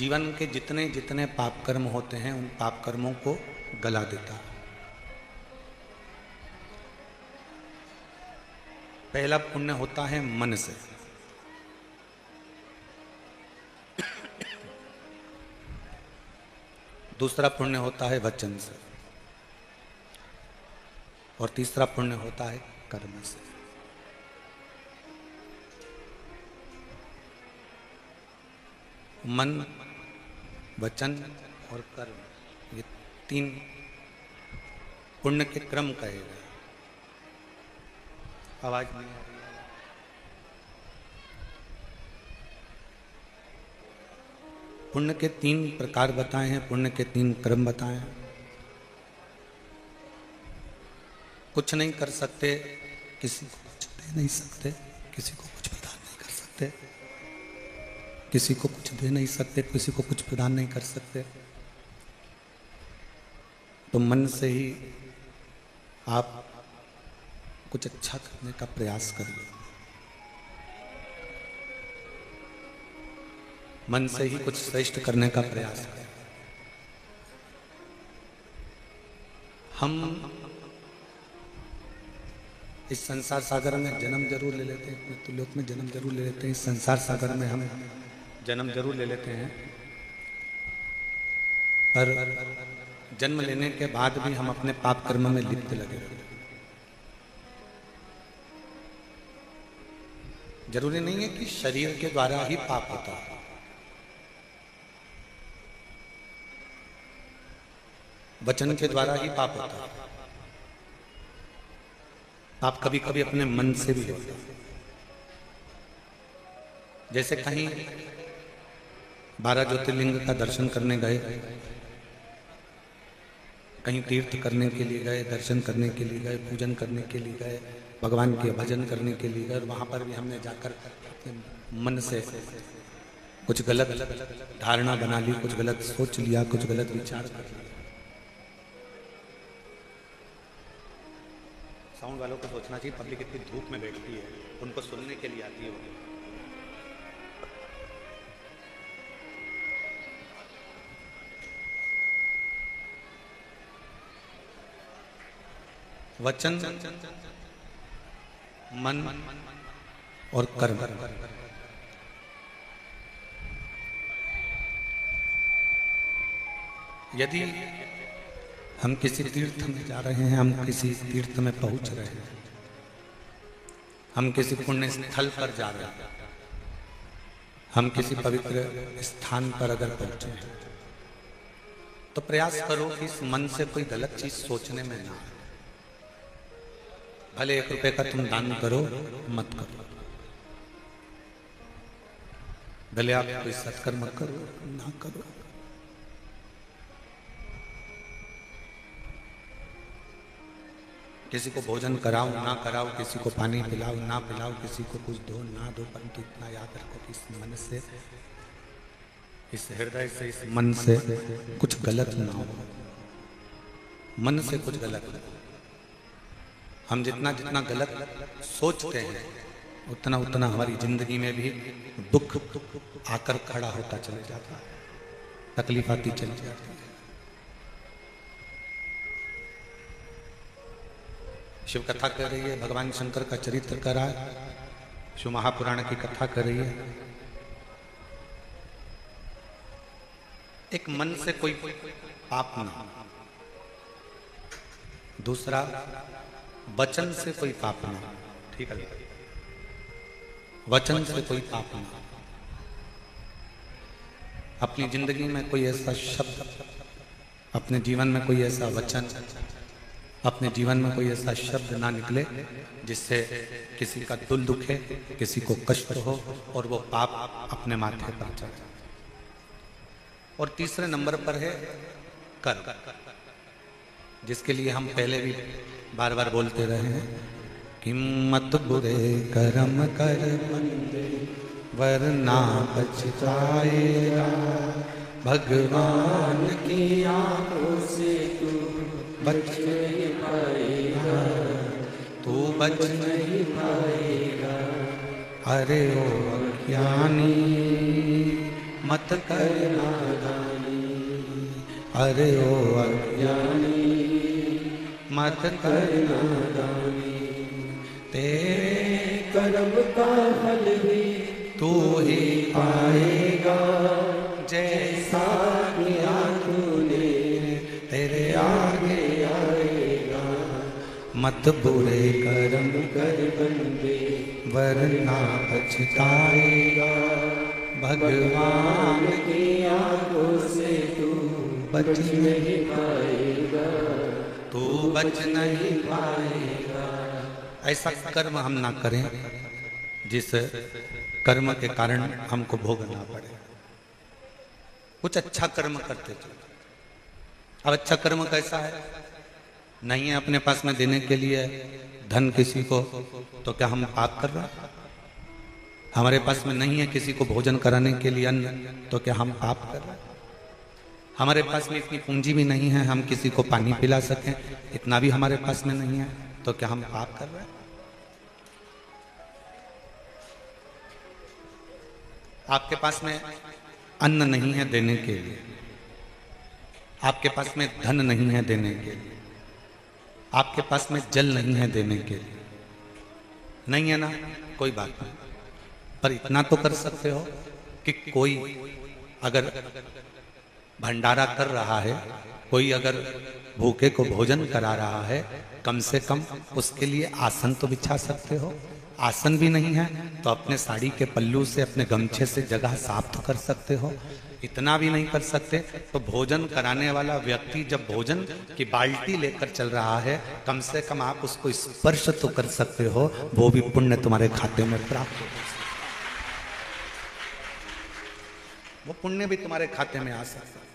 जीवन के जितने जितने पाप कर्म होते हैं उन पाप कर्मों को गला देता है। पहला पुण्य होता है मन से, दूसरा पुण्य होता है वचन से, और तीसरा पुण्य होता है कर्म से। मन, वचन और कर्म, ये तीन पुण्य के क्रम कहे गए। आवाज नहीं आ रही है? पुण्य के तीन प्रकार बताए हैं, पुण्य के तीन क्रम बताए हैं। कुछ नहीं कर सकते, किसी को कुछ दे नहीं सकते, किसी को कुछ प्रदान नहीं कर सकते, किसी को कुछ दे नहीं सकते, किसी को कुछ प्रदान नहीं कर सकते। तो मन से ही आप कुछ अच्छा करने का प्रयास करिए, मन से ही कुछ श्रेष्ठ करने का प्रयास करें। हम इस संसार सागर में जन्म जरूर ले लेते हैं, मृत्युलोक में जन्म जरूर ले लेते हैं, इस संसार सागर में हम जन्म जरूर ले लेते हैं, पर जन्म लेने के बाद भी हम अपने पाप कर्म में लिप्त लगे रहते हैं। जरूरी नहीं है कि शरीर के द्वारा ही पाप होता है। वचन के द्वारा ही पाप होता है। पाप कभी कभी अपने मन से भी होता है। जैसे कहीं 12 ज्योतिर्लिंग का दर्शन करने गए, कहीं तीर्थ करने के लिए गए, दर्शन करने के लिए गए, पूजन करने के लिए गए, भगवान के भजन करने के लिए गए, और वहां पर भी हमने जाकर अपने मन से कुछ गलत धारणा बना ली, कुछ गलत सोच लिया, कुछ गलत विचार कर लिया। साउंड वालों को सोचना चाहिए पब्लिक इतनी धूप में बैठती है, उनको सुनने के लिए आती है। वचन, मन और कर्म, यदि हम किसी तीर्थ में जा रहे हैं, हम किसी तीर्थ में पहुंच रहे हैं, हम किसी पुण्य स्थल पर जा रहे हैं, हम किसी पवित्र स्थान पर अगर पहुंचे हैं, तो प्रयास करो कि इस मन से कोई गलत चीज सोचने में ना आए। भले 1 रुपए का तुम दान करो, मत करो, भले आप कोई सत्कर्म करो, ना करो, किसी को भोजन कराओ ना कराओ, किसी को पानी पिलाओ ना पिलाओ, किसी को कुछ दो ना दो, परंतु इतना याद रखो कि इस मन से, इस हृदय से, इस मन से कुछ गलत ना हो। मन से कुछ गलत ना हो। हम जितना जितना गलत सोचते हैं, उतना उतना हमारी जिंदगी में भी दुख आकर खड़ा होता चले जाता है, तकलीफ आती चली जाती है। शिव कथा कर रही है, भगवान शंकर का चरित्र कर रहा है, शिव महापुराण की कथा कर रही है। एक मन से कोई पाप ना हो, दूसरा वचन से कोई पाप ना हो, ठीक है, वचन से कोई पाप ना हो। अपनी जिंदगी में कोई ऐसा शब्द, अपने जीवन में कोई ऐसा वचन, अपने जीवन में कोई ऐसा शब्द ना निकले जिससे किसी का दिल दुखे, किसी को कष्ट हो और वो पाप अपने माथे पर चढ़े। और तीसरे नंबर पर है कर्म, जिसके लिए हम पहले भी बार बार बोलते रहे हैं कि मत बुरे कर्म कर बंदे वरना पछताएगा, भगवान की आंखों से तू बच नहीं पाएगा, तू बच नहीं पाएगा। अरे ओ अज्ञानी मत कर नादानी, अरे ओ अज्ञानी मत कर नादानी, तेरे कर्म का फल भी तू ही पाएगा, जैसा किया तूने तेरे आगे आएगा। मत बुरे कर्म कर बंदे वरना पछताएगा, भगवान की आंखों से तू बच नहीं पाएगा, तू बच नहीं पाएगा। ऐसा कर्म हम ना करें जिस कर्म के कारण हमको भोगना पड़े। कुछ अच्छा कर्म करते थे। अब अच्छा कर्म कैसा है? नहीं है अपने पास में देने के लिए धन किसी को, तो क्या हम पाप कर रहे हैं? हमारे पास में नहीं है किसी को भोजन कराने के लिए अन्न, तो क्या हम पाप कर रहे हैं? हमारे पास में इतनी पूंजी भी नहीं है हम किसी को पानी पिला सकें, इतना भी हमारे पास में नहीं है, तो क्या हम पाप कर रहे हैं? आपके पास में अन्न नहीं है देने के लिए, आपके पास में धन नहीं है देने के लिए, आपके पास में जल नहीं है देने के लिए, नहीं है ना, कोई बात नहीं, पर इतना तो कर सकते हो कि कोई अगर भंडारा कर रहा है, कोई अगर भूखे को भोजन करा रहा है, कम से कम उसके लिए आसन तो बिछा सकते हो। आसन भी नहीं है तो अपने साड़ी के पल्लू से, अपने गमछे से जगह साफ तो कर सकते हो। इतना भी नहीं कर सकते तो भोजन कराने वाला व्यक्ति जब भोजन की बाल्टी लेकर चल रहा है, कम से कम आप उसको स्पर्श तो कर सकते हो, वो भी पुण्य तुम्हारे खाते में प्राप्त हो, वो पुण्य भी तुम्हारे खाते में आ सकता है।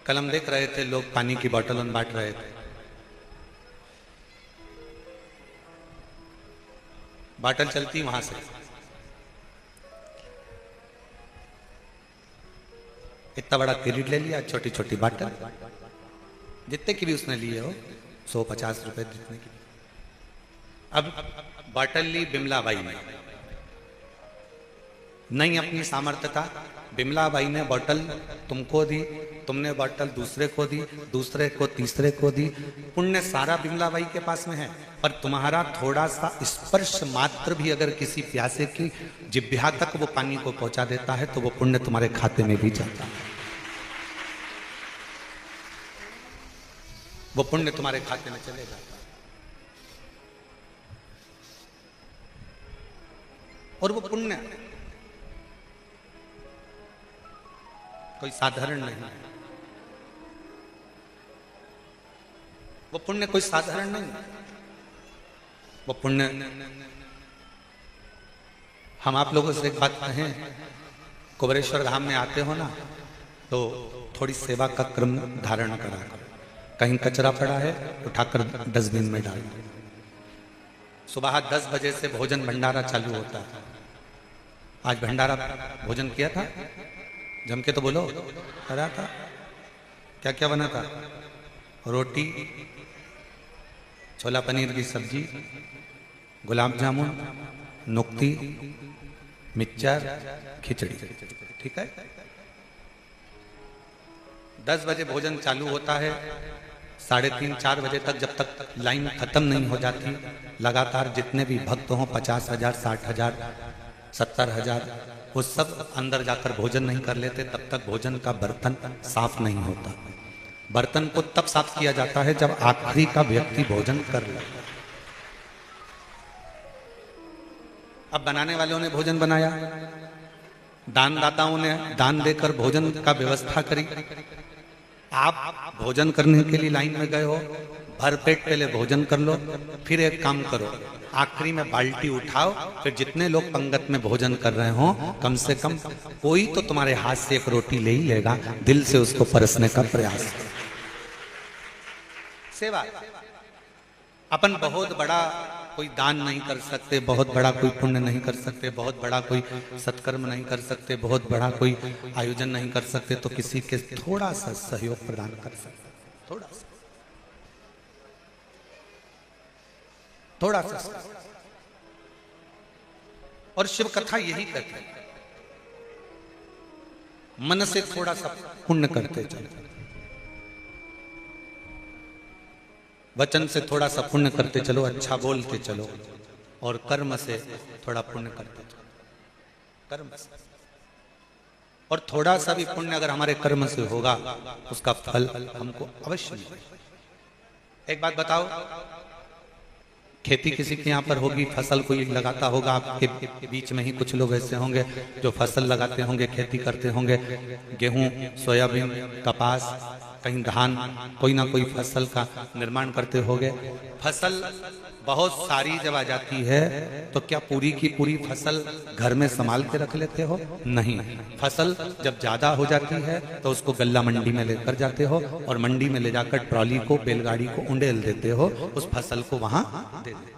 कल हम देख रहे थे लोग पानी की बोतल बांट रहे थे, बोतल चलती वहां से, इतना बड़ा किरीट ले लिया, छोटी छोटी बोतल जितने की भी उसने लिए हो, 150 रुपए जितने की। अब बोतल ली बिमला बाई ने, नहीं अपनी सामर्थ्यता, बिमला बाई ने बोतल तुमको दी, तुमने बोतल दूसरे को दी, दूसरे को तीसरे को दी, पुण्य सारा बिमला बाई के पास में है, पर तुम्हारा थोड़ा सा स्पर्श मात्र भी अगर किसी प्यासे की जिह्वा तक वो पानी को पहुंचा देता है तो वो पुण्य तुम्हारे खाते में भी जाता है, वो पुण्य तुम्हारे खाते में चले जाता है। और वो पुण्य कोई साधारण नहीं है, वो पुण्य कोई साधारण नहीं है। वो पुण्य, हम आप लोगों से एक बात कहें, कुबेरेश्वर धाम में आते हो ना तो थोड़ी सेवा का क्रम धारण करा करो। कहीं कचरा पड़ा है उठाकर डस्टबिन में डाल दो। सुबह 10 बजे से भोजन भंडारा चालू होता है। आज भंडारा भोजन किया था, जम के तो बोलो, करा था। क्या क्या बना था? रोटी, छोला पनीर की सब्जी, गुलाब जामुन, नुक्ती, मिक्सचर, खिचड़ी, ठीक है। 10 बजे भोजन चालू होता है, 3:30-4 बजे तक जब तक लाइन खत्म नहीं हो जाती, लगातार जितने भी भक्त हों, 50,000, 60,000, 70,000, वो सब अंदर जाकर भोजन नहीं कर लेते, तब तक भोजन का बर्तन साफ नहीं होता। बर्तन को तब साफ किया जाता है जब आखिरी का व्यक्ति भोजन कर ले। अब बनाने वालों ने भोजन बनाया, दानदाताओं ने दान देकर भोजन का व्यवस्था करी। आप भोजन करने के लिए लाइन में गए हो, भरपेट पहले भोजन कर लो, फिर एक काम करो, आखिरी में बाल्टी उठाओ, फिर जितने लोग पंगत में भोजन कर रहे हो, कम से कम कोई तो तुम्हारे हाथ से एक रोटी ले ही लेगा, दिल से उसको परसने का प्रयास करो। सेवा। अपन बहुत बड़ा कोई दान नहीं कर सकते, बहुत बड़ा कोई पुण्य नहीं कर सकते, बहुत बड़ा कोई सत्कर्म नहीं कर सकते, बहुत बड़ा कोई आयोजन नहीं कर सकते, तो किसी के थोड़ा सा सहयोग प्रदान कर सकते, थोड़ा सा, थोड़ा सा। और शिव कथा यही कहती है, मन से थोड़ा सा पुण्य करते चलो, वचन से थोड़ा सा पुण्य करते चलो, अच्छा बोलते चलो, और कर्म से थोड़ा पुण्य करते चलो, कर्म से। और थोड़ा सा भी पुण्य अगर हमारे कर्म से होगा उसका फल हमको अवश्य मिलेगा। एक बात बताओ, खेती किसी के यहाँ पर होगी, फसल कोई लगाता होगा, आपके बीच में ही कुछ लोग ऐसे होंगे जो फसल लगाते होंगे, खेती करते होंगे, गेहूं, सोयाबीन, कपास, कहीं धान, कोई ना कोई फसल का निर्माण करते होंगे। फसल बहुत सारी जब आ जाती है तो क्या पूरी की पूरी फसल घर में संभाल के रख लेते हो? नहीं। फसल जब ज्यादा हो जाती है तो उसको गल्ला मंडी में लेकर जाते हो, और मंडी में ले जाकर ट्रॉली को, बैलगाड़ी को उंडेल देते हो, उस फसल को वहां दे देते,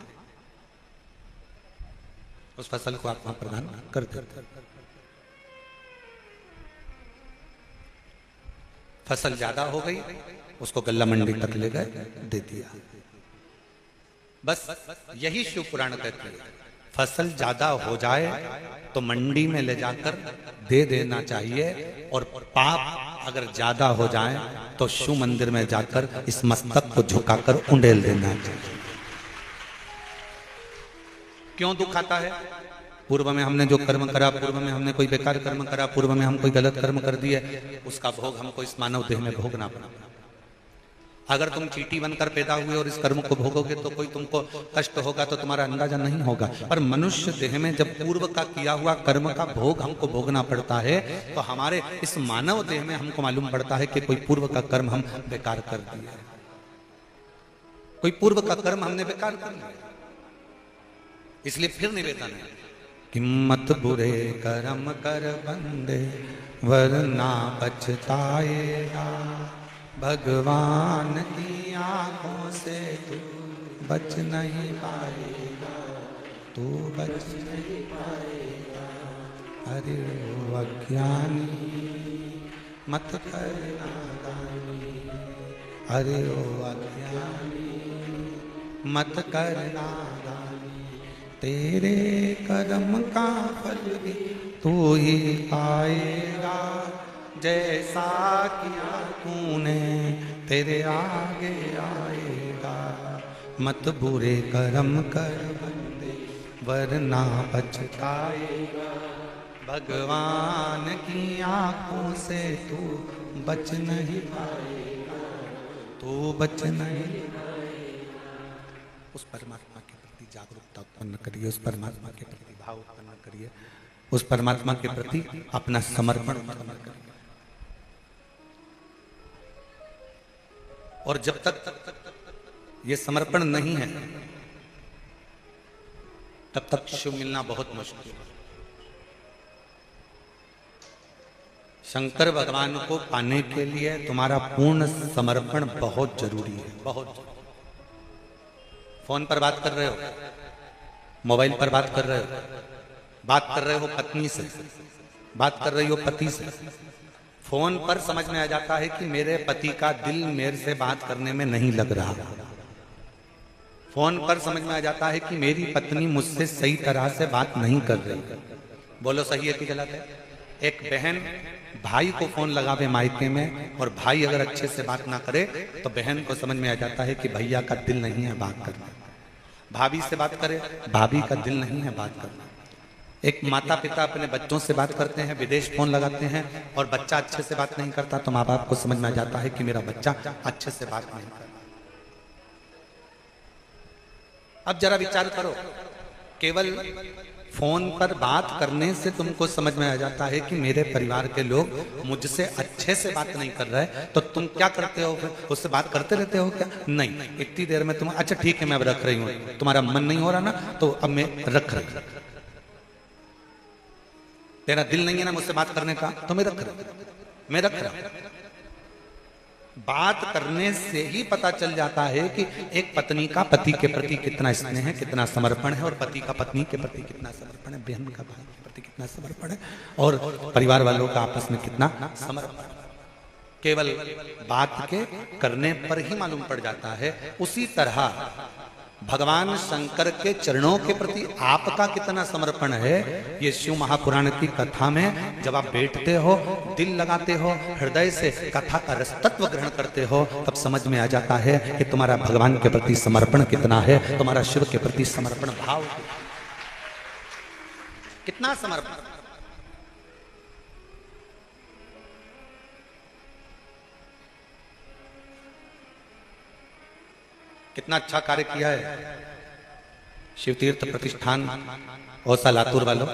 उस फसल को आप वहां प्रदान कर देते। फसल ज्यादा हो गई, उसको गल्ला मंडी तक ले गए, दे दिया। बस यही शिव पुराण कहती है, फसल ज्यादा हो जाए तो मंडी में ले जाकर दे देना चाहिए, और पाप अगर ज्यादा हो जाए तो शिव मंदिर में जाकर इस मस्तक को झुकाकर उंडेल देना चाहिए। क्यों दुख आता है? पूर्व में हमने जो कर्म करा, पूर्व में हमने कोई बेकार कर्म करा, पूर्व में हम कोई गलत कर्म कर दिए, उसका भोग हमको इस मानव देह में भोगना पड़ा। अगर तुम चींटी बनकर पैदा हुए और इस कर्म को भोगोगे तो कोई तुमको कष्ट होगा तो तुम्हारा अंदाजा नहीं होगा। पर मनुष्य देह में जब पूर्व का किया हुआ कर्म का भोग हमको भोगना पड़ता है तो हमारे इस मानव देह में हमको मालूम पड़ता है कि कोई पूर्व का कर्म हम बेकार कर दिया, कोई पूर्व का कर्म हमने बेकार कर दिया। इसलिए फिर निवेदन है, हिम्मत बुरे कर्म कर बंदे वरना पछताएगा, भगवान की आंखों से तू बच नहीं पाएगा, तू बच नहीं पाएगा। अरे ओ अज्ञानी मत कर नादानी, अरे ओ अज्ञानी मत कर नादानी, तेरे कर्म का फल भी तू ही पाएगा, जैसा किया तूने तेरे आगे आएगा। मत बुरे कर्म कर बंदे वरना पछताएगा, भगवान की आंखों से तू बच नहीं पाएगा, तू बच नहीं पाएगा। उस परमात्मा के प्रति जागरूकता उत्पन्न करिए, उस परमात्मा के प्रति भाव उत्पन्न करिए, उस परमात्मा के प्रति अपना समर्पण उत्पन्न करिए। और जब तक ये समर्पण नहीं है तब तक शिव मिलना बहुत मुश्किल है। शंकर भगवान को पाने के लिए तुम्हारा पूर्ण समर्पण बहुत जरूरी है, बहुत। फोन पर बात कर रहे हो, मोबाइल पर बात कर रहे हो, बात कर रहे हो पत्नी से, बात कर रही हो पति से, फोन पर समझ में आ जाता है कि मेरे पति का दिल मेरे से बात करने में नहीं लग रहा। फोन पर समझ में आ जाता है कि मेरी पत्नी मुझसे सही तरह से बात नहीं कर रही। बोलो सही है कि गलत है? एक बहन भाई को फोन लगावे मायके में और भाई अगर अच्छे से बात ना करे तो बहन को समझ में आ जाता है कि भैया का दिल नहीं है बात करना। भाभी से बात करे, भाभी का दिल नहीं है बात करना। एक माता पिता अपने बच्चों से बात करते हैं, विदेश फोन लगाते हैं और बच्चा अच्छे से बात नहीं करता तो माँ बाप को समझ में आ जाता है कि मेरा बच्चा अच्छे से बात नहीं करता। अब जरा विचार करो, केवल फोन पर बात करने से तुमको समझ में आ जाता है कि मेरे परिवार के लोग मुझसे अच्छे से बात नहीं कर रहे, तो तुम क्या करते हो? फिर उससे बात करते रहते हो क्या? नहीं, इतनी देर में तुम अच्छा ठीक है मैं अब रख रही हूँ, तुम्हारा मन नहीं हो रहा ना तो अब मैं रख रही, तेरा दिल नहीं है ना मुझसे बात करने का तो मैं रख रहा। बात करने से ही पता चल जाता है कि एक पत्नी का पति के प्रति कितना स्नेह है, कितना समर्पण है, और पति का पत्नी के प्रति कितना समर्पण है, बहन का भाई के प्रति कितना समर्पण है, और परिवार वालों का आपस में कितना समर्पण। केवल बात के करने पर ही मालूम पड़ जाता है। उसी तरह भगवान शंकर के चरणों के प्रति आपका कितना समर्पण है, ये शिव महापुराण की कथा में जब आप बैठते हो, दिल लगाते हो, हृदय से कथा का रसतत्व ग्रहण करते हो, तब समझ में आ जाता है कि तुम्हारा भगवान के प्रति समर्पण कितना है, तुम्हारा शिव के प्रति समर्पण भाव कितना समर्पण। कितना अच्छा कार्य किया है शिव तीर्थ प्रतिष्ठान औसा लातूर वालों,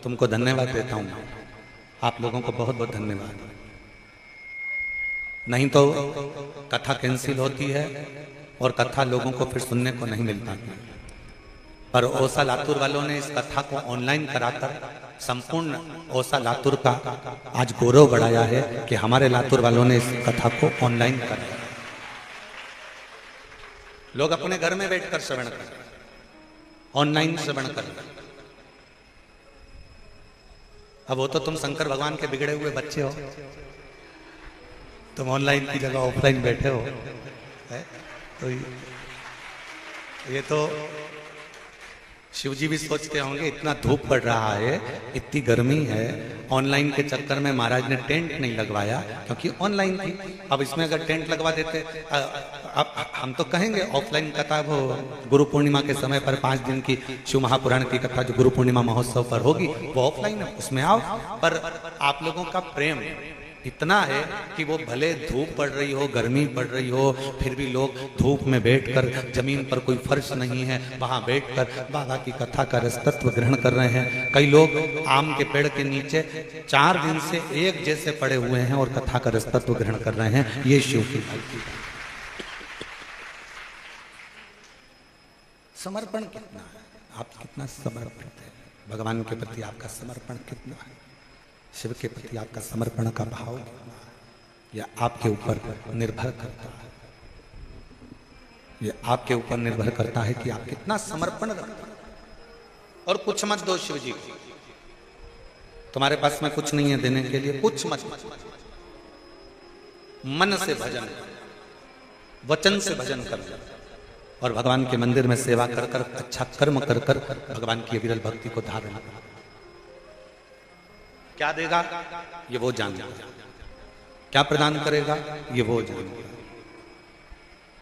तुमको धन्यवाद देता हूं। आप लोगों को बहुत बहुत धन्यवाद। नहीं तो कथा कैंसिल होती है और कथा लोगों को फिर सुनने को नहीं मिलता, पर औसा लातूर वालों ने इस कथा को ऑनलाइन कराकर संपूर्ण औसा लातूर का आज गौरव बढ़ाया है कि हमारे लातूर वालों ने इस कथा को ऑनलाइन कराया। लोग अपने घर में बैठकर श्रवण कर, ऑनलाइन श्रवण कर। अब वो तो तुम शंकर भगवान के बिगड़े हुए बच्चे हो, तुम ऑनलाइन की जगह ऑफलाइन बैठे हो, है? तो ये तो शिव जी भी सोचते होंगे इतना धूप पड़ रहा है, इतनी गर्मी है, ऑनलाइन के चक्कर में महाराज ने टेंट नहीं लगवाया क्योंकि ऑनलाइन थी। अब इसमें अगर टेंट लगवा देते, अब हम तो कहेंगे ऑफलाइन कथा वो गुरु पूर्णिमा के समय पर 5 दिन की शिव महापुराण की कथा जो गुरु पूर्णिमा महोत्सव पर होगी वो ऑफलाइन है, उसमें आओ। पर आप लोगों का प्रेम इतना है कि वो भले धूप पड़ रही हो, गर्मी पड़ रही हो, फिर भी लोग धूप में बैठकर, जमीन पर कोई फर्श नहीं है, वहां बैठकर बाबा की कथा का रसतत्व ग्रहण कर रहे हैं। कई लोग आम के पेड़ के नीचे 4 दिन से एक जैसे पड़े हुए हैं और कथा का रसतत्व ग्रहण कर रहे हैं। ये शिव की समर्पण कितना है, आप कितना समर्पित है भगवान के प्रति, आपका समर्पण कितना है, शिव के प्रति आपका समर्पण का भाव कितना है, यह आपके ऊपर निर्भर करता है। यह आपके ऊपर निर्भर करता है कि आप कितना समर्पण रखते हैं। और कुछ मत दो शिव जी को, तुम्हारे पास में कुछ नहीं है देने के लिए, कुछ मत, मन से भजन, वचन से भजन कर लो और भगवान के मंदिर में सेवा कर कर, अच्छा कर्म कर कर भगवान की विरल भक्ति को धारण कर। क्या देगा ये वो जानेगा, क्या प्रदान करेगा ये वो जानेगा।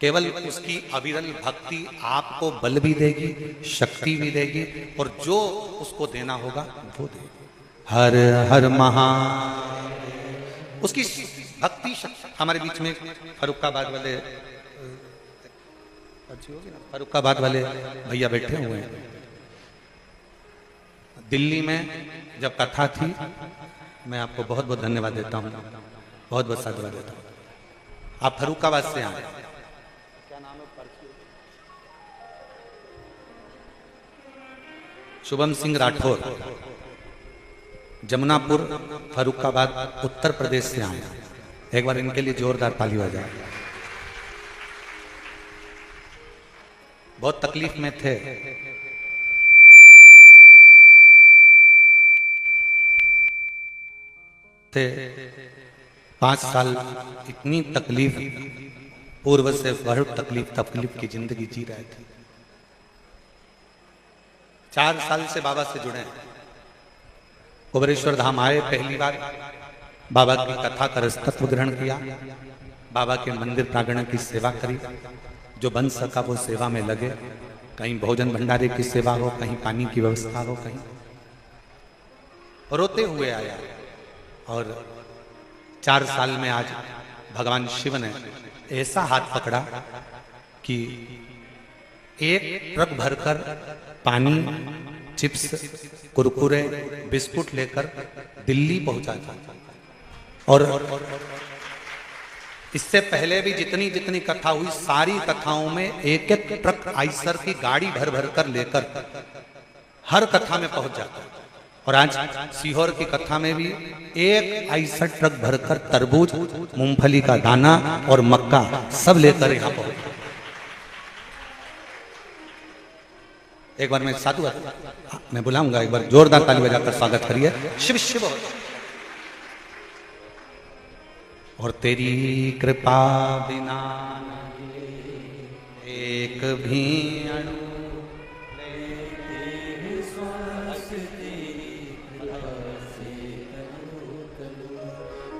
केवल उसकी अविरल भक्ति आपको बल भी देगी, शक्ति भी देगी, और जो उसको देना होगा वो देगी। हर हर महादेव, उसकी भक्ति शक्ति। हमारे बीच में फरुखाबाद वाले, फरुखाबाद वाले भैया बैठे हुए हैं। दिल्ली में जब कथा थी, मैं आपको बहुत बहुत धन्यवाद देता हूँ, बहुत बहुत साधुवाद देता हूँ। आप फरुखाबाद से आए, क्या नाम है? शुभम सिंह राठौर, जमुनापुर, फरुखाबाद, उत्तर प्रदेश से आए। एक बार इनके लिए जोरदार ताली हो जाए। बहुत तकलीफ में थे, थे 5 साल इतनी तकलीफ, पूर्व से बहुत तकलीफ की जिंदगी जी रहे थे। 4 साल से बाबा से जुड़े हैं। कुबरेश्वर धाम आए, पहली बार बाबा की कथा का रसतत्व ग्रहण किया, बाबा के मंदिर प्रांगण की सेवा करी, जो बन सका वो सेवा में लगे। कहीं भोजन भंडारे की सेवा हो, कहीं पानी की व्यवस्था हो, कहीं रोते हुए आया। और 4 साल में आज भगवान शिव ने ऐसा हाथ पकड़ा कि 1 ट्रक भरकर पानी, चिप्स, कुरकुरे, बिस्कुट लेकर दिल्ली पहुंचा था। और इससे पहले भी जितनी जितनी कथा हुई, सारी कथाओं में 1-1 ट्रक आइसर की गाड़ी भर भर कर लेकर हर कथा में पहुंच जाता। और आज सीहोर की कथा में भी 1 आइसर ट्रक भरकर तरबूज, मूंगफली का दाना और मक्का सब लेकर यहां पहुंच। एक बार मैं साधु मैं बुलाऊंगा, एक बार जोरदार ताली बजाकर स्वागत करिए। शिव शिव। और तेरी कृपा बिना हे एक भी अणु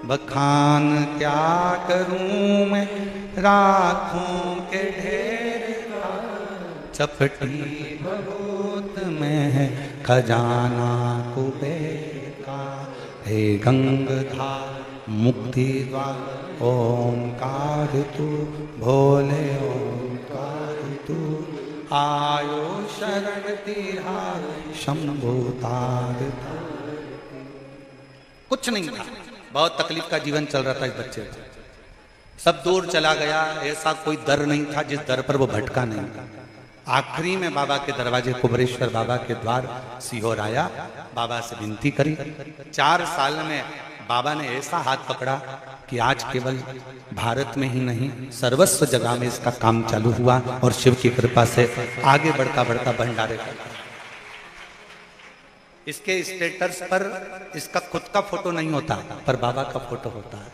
बखान क्या करूं मैं राखों के ढेर का, चपटी बहुत में है खजाना कुबेर का। हे गंगाधार मुक्ति द्वार ओंकार तू, भोले ओंकार तू, आयो शरण तिहार शंभु तार। कुछ नहीं था, बहुत तकलीफ का जीवन चल रहा था इस बच्चे का। सब दूर चला गया, ऐसा कोई दर नहीं था जिस दर पर वो भटका नहीं था। आखिरी में बाबा के दरवाजे, कुबरेश्वर बाबा के द्वार सीहोर आया, बाबा से विनती करी। 4 साल में बाबा ने ऐसा हाथ पकड़ा कि आज केवल भारत में ही नहीं, सर्वस्व जगह में इसका काम चालू हुआ और शिव की कृपा से आगे बढ़ता बढ़ता भंडारे का। इसके स्टेटस पर इसका खुद का फोटो नहीं होता, पर बाबा का फोटो होता है।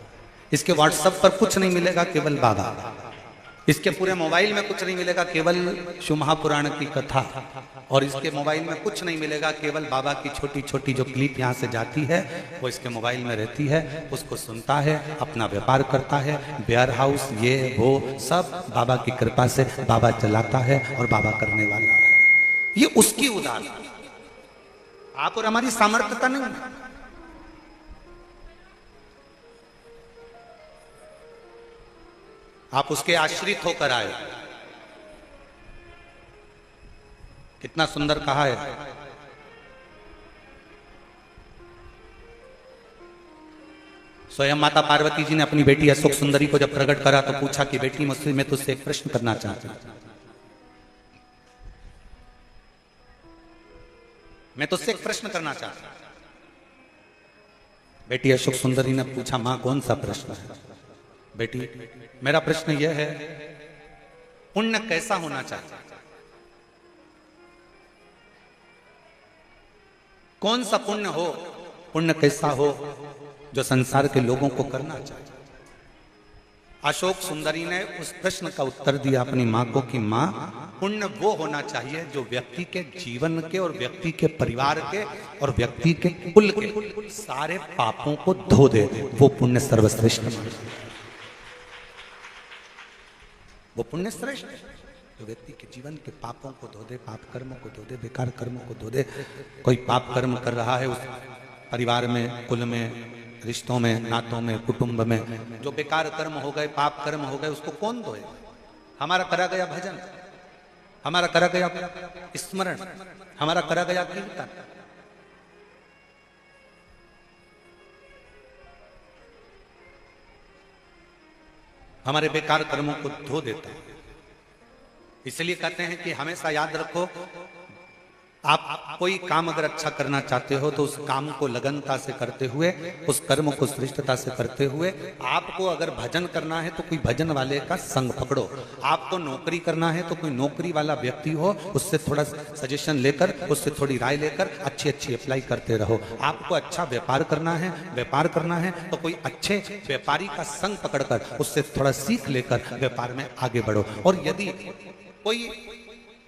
इसके व्हाट्सएप पर कुछ नहीं मिलेगा, केवल बाबा। इसके पूरे मोबाइल में कुछ नहीं मिलेगा, केवल शिव महापुराण की कथा। और इसके मोबाइल में कुछ नहीं मिलेगा, केवल बाबा की छोटी छोटी जो क्लिप यहाँ से जाती है वो इसके मोबाइल में रहती है। उसको सुनता है, अपना व्यापार करता है, वेयर हाउस ये वो सब बाबा की कृपा से बाबा चलाता है और बाबा करने वाला है। ये उसकी उदार, आप और हमारी सामर्थ्यता नहीं है। आप उसके आश्रित होकर आए। कितना सुंदर कहा है। स्वयं माता पार्वती जी ने अपनी बेटी अशोक सुंदरी को जब प्रकट करा तो पूछा कि बेटी मुझसे, मैं तुझसे एक प्रश्न करना चाहती हूं, मैं तुझसे एक प्रश्न करना चाहता हूं। बेटी अशोक सुंदरी ने पूछा, मां कौन सा प्रश्न है? बेटी मेरा प्रश्न यह है, पुण्य कैसा होना चाहिए? कौन सा पुण्य हो, पुण्य कैसा हो जो संसार के लोगों को करना चाहिए? अशोक सुंदरी ने उस प्रश्न का उत्तर दिया अपनी मां को कि मां, पुण्य वो होना चाहिए जो व्यक्ति के जीवन के और व्यक्ति के परिवार के और व्यक्ति के कुल के सारे पापों को धो दे। वो पुण्य सर्वश्रेष्ठ है। वो पुण्य श्रेष्ठ है जो व्यक्ति के जीवन के पापों को धो दे, पाप कर्मों को धो दे, बेकार कर्मों को धो दे। कोई पाप कर्म कर रहा है उस परिवार में, कुल में, रिश्तों में, नातों में, कुटुंब में, जो बेकार कर्म हो गए, पाप कर्म हो गए, उसको कौन धोए? हमारा करा गया भजन, हमारा करा गया स्मरण, हमारा करा गया कीर्तन। हमारे बेकार कर्मों को धो देता है। इसलिए कहते हैं कि हमेशा याद रखो, आप कोई काम अगर अच्छा करना चाहते हो तो उस काम को लगनता से करते हुए, उस कर्म को श्रेष्ठता से करते हुए, आपको अगर भजन करना है तो कोई भजन वाले का संग पकड़ो। आपको नौकरी करना है तो कोई नौकरी वाला व्यक्ति हो, उससे थोड़ा सजेशन लेकर, उससे थोड़ी राय लेकर अच्छी अच्छी अप्लाई करते रहो। आपको अच्छा व्यापार करना है, व्यापार करना है तो कोई अच्छे व्यापारी का संग पकड़कर उससे थोड़ा सीख लेकर व्यापार में आगे बढ़ो। और यदि कोई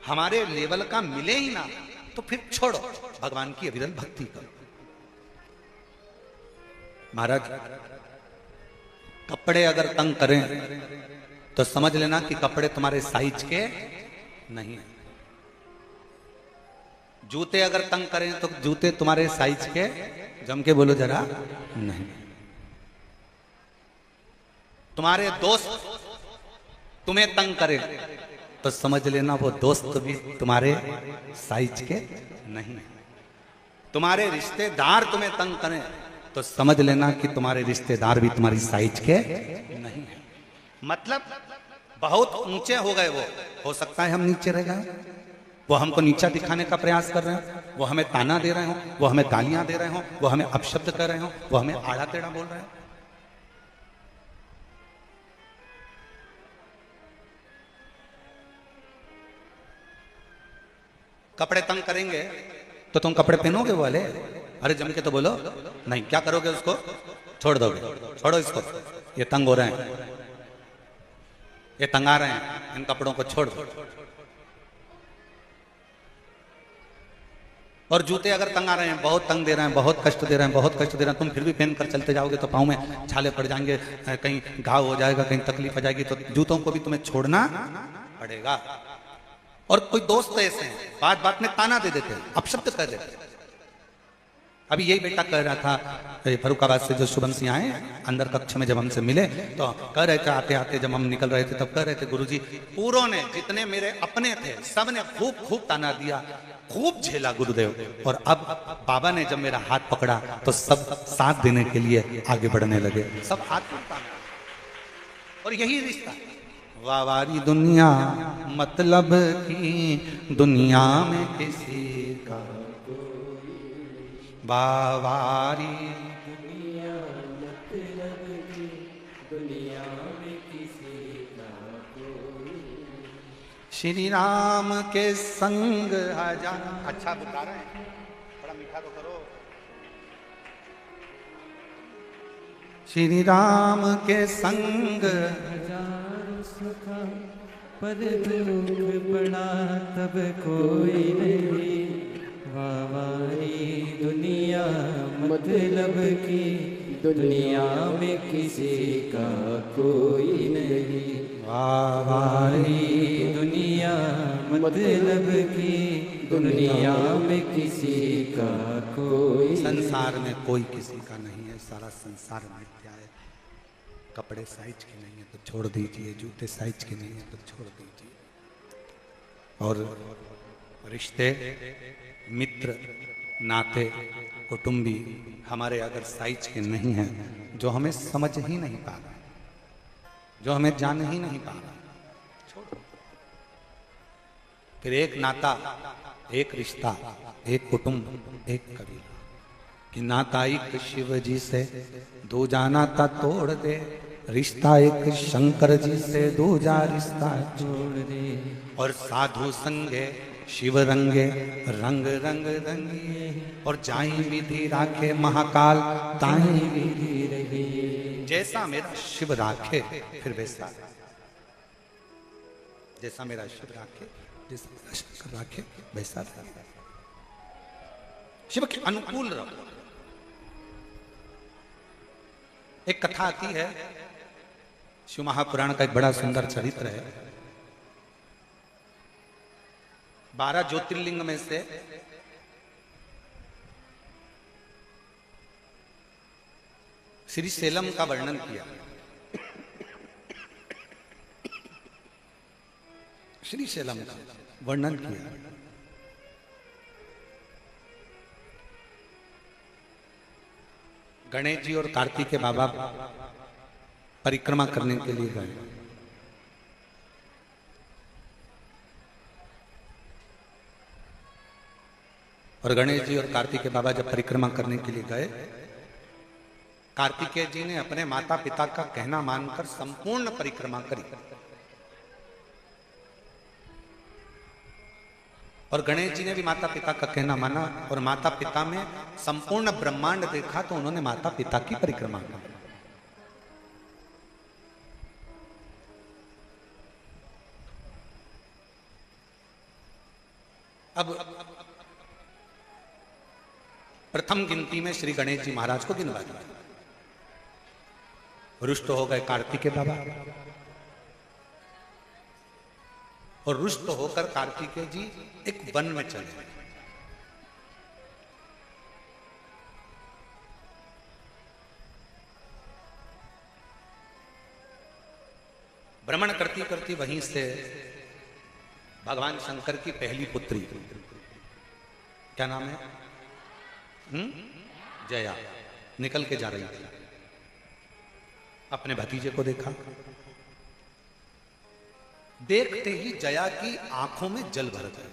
हमारे लेवल का मिले ही ना तो फिर छोड़ो, भगवान की अविरल भक्ति करो। महाराज, कपड़े अगर तंग करें तो समझ लेना कि कपड़े तुम्हारे साइज के नहीं है। जूते अगर तंग करें तो जूते तुम्हारे साइज के, जम के बोलो जरा, नहीं। तुम्हारे दोस्त तुम्हें तंग करें तो समझ लेना वो दोस्त भी तुम्हारे साइज के नहीं। तुम्हारे रिश्तेदार तुम्हें तंग करें तो समझ लेना कि तुम्हारे रिश्तेदार भी तुम्हारी साइज के नहीं है। मतलब बहुत ऊंचे हो गए वो, हो सकता है हम नीचे रह गए, वो हमको नीचा दिखाने का प्रयास कर रहे हो, वो हमें ताना दे रहे हो, वो हमें गालियां दे रहे हो, वो हमें अपशब्द कर रहे हो, वो हमें आड़ा टेढ़ा बोल रहे हो। कपड़े तंग करेंगे तो तुम कपड़े पहनोगे वो वाले? अरे जम के तो बोलो, नहीं। क्या करोगे? उसको छोड़ दोगे? छोड़ो इसको, ये तंग हो रहे हैं। ये तंगा रहे हैं, इन कपड़ों को छोड़ दो। और जूते अगर तंगा रहे हैं, बहुत तंग दे रहे हैं, बहुत कष्ट दे रहे हैं, बहुत कष्ट दे रहे हैं, तुम फिर भी पहन कर चलते जाओगे तो पाँव में छाले पड़ जाएंगे, कहीं घाव हो जाएगा, कहीं तकलीफ आ जाएगी, तो जूतों को भी तुम्हें छोड़ना पड़ेगा। और कोई दोस्त ऐसे हैं बात बात में ताना दे देते हैं, अपशब्द कर देते हैं। अभी यही बेटा कह रहा था, फरुखाबाद से जो शुभम सिंह आए अंदर कक्ष में, जब हमसे मिले तो कह रहे थे, आते आते जब हम निकल रहे थे तब कह रहे थे, गुरुजी पूरों ने, जितने मेरे अपने थे, सब ने खूब खूब ताना दिया, खूब झेला गुरुदेव, और अब बाबा ने जब मेरा हाथ पकड़ा तो सब साथ देने के लिए आगे बढ़ने लगे, सब हाथ पकड़ा। और यही रिश्ता, वावारी दुनिया मतलब की दुनिया में किसी का, वावारी दुनिया मतलब की दुनिया में किसी का कोई। श्री राम के संग हजार। अच्छा बुला रहे हैं, बड़ा मीठा तो करो। श्री राम के संग हजारों सुखा पर दुख पड़ा तब कोई नहीं। वावारी दुनिया मतलब की दुनिया में किसी का कोई नहीं। वावारी दुनिया मतलब की दुनिया में किसी का कोई। संसार में कोई किसी का नहीं है, सारा संसार मिथ्या है। कपड़े साइज के नहीं है तो छोड़ दीजिए, जूते साइज के नहीं है तो छोड़ दीजिए। और रिश्ते, मित्र, नाते, कुटुंबी हमारे अगर साइज के नहीं हैं, जो हमें समझ ही नहीं पा रहा, जो हमें जान ही नहीं पा रहा, छोड़ो। फिर एक नाता, एक रिश्ता, एक कुटुंब, एक कबीला, कि नाता एक शिव जी से दूजा नाता तोड़ दे, रिश्ता एक शंकर जी से दूजा रिश्ता छोड़ दे। और साधु संगे शिव रंगे रंग रंग रंगे, और जाई विधि राखे महाकाल ताई विधि रही। जैसा मेरा शिव राखे फिर वैसा, जैसा मेरा शिव राखे, जैसा मेरा शंकर राखे वैसा रहे। शिव के अनुकूल रहो। एक कथा आती है, शिव महापुराण का एक बड़ा सुंदर चरित्र है। 12 ज्योतिर्लिंग में से श्री सेलम का वर्णन किया। श्री सेलम का वर्णन किया। गणेश जी और कार्तिक के बाबा परिक्रमा करने के लिए गए। और गणेश जी और कार्तिक के बाबा जब परिक्रमा करने के लिए गए, कार्तिकेय जी ने अपने माता पिता का कहना मानकर संपूर्ण परिक्रमा करी, और गणेश जी ने भी माता पिता का कहना माना, और माता पिता में संपूर्ण ब्रह्मांड देखा तो उन्होंने माता पिता की परिक्रमा की। अब प्रथम गिनती में श्री गणेश जी महाराज को गिनवा दिया। रुष्ट हो गए कार्तिक के बाबा, और रुष्ट होकर कार्तिकेय जी एक वन में चले गए। भ्रमण करती करती वहीं से भगवान शंकर की पहली पुत्री, क्या नाम है, जया, निकल के जा रही थी। अपने भतीजे को देखा, देखते ही जया की आंखों में जल भर गया,